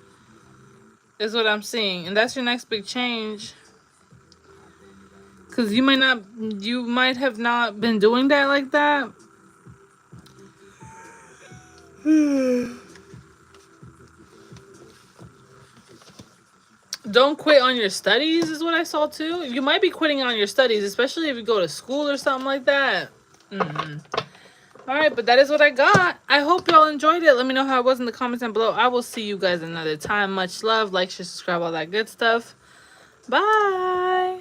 Is what I'm seeing. And that's your next big change. Because you might have not been doing that like that. Don't quit on your studies is what I saw too. You might be quitting on your studies, especially if you go to school or something like that. Alright, but that is what I got. I hope y'all enjoyed it. Let me know how it was in the comments down below. I will see you guys another time. Much love. Like, share, subscribe, all that good stuff. Bye.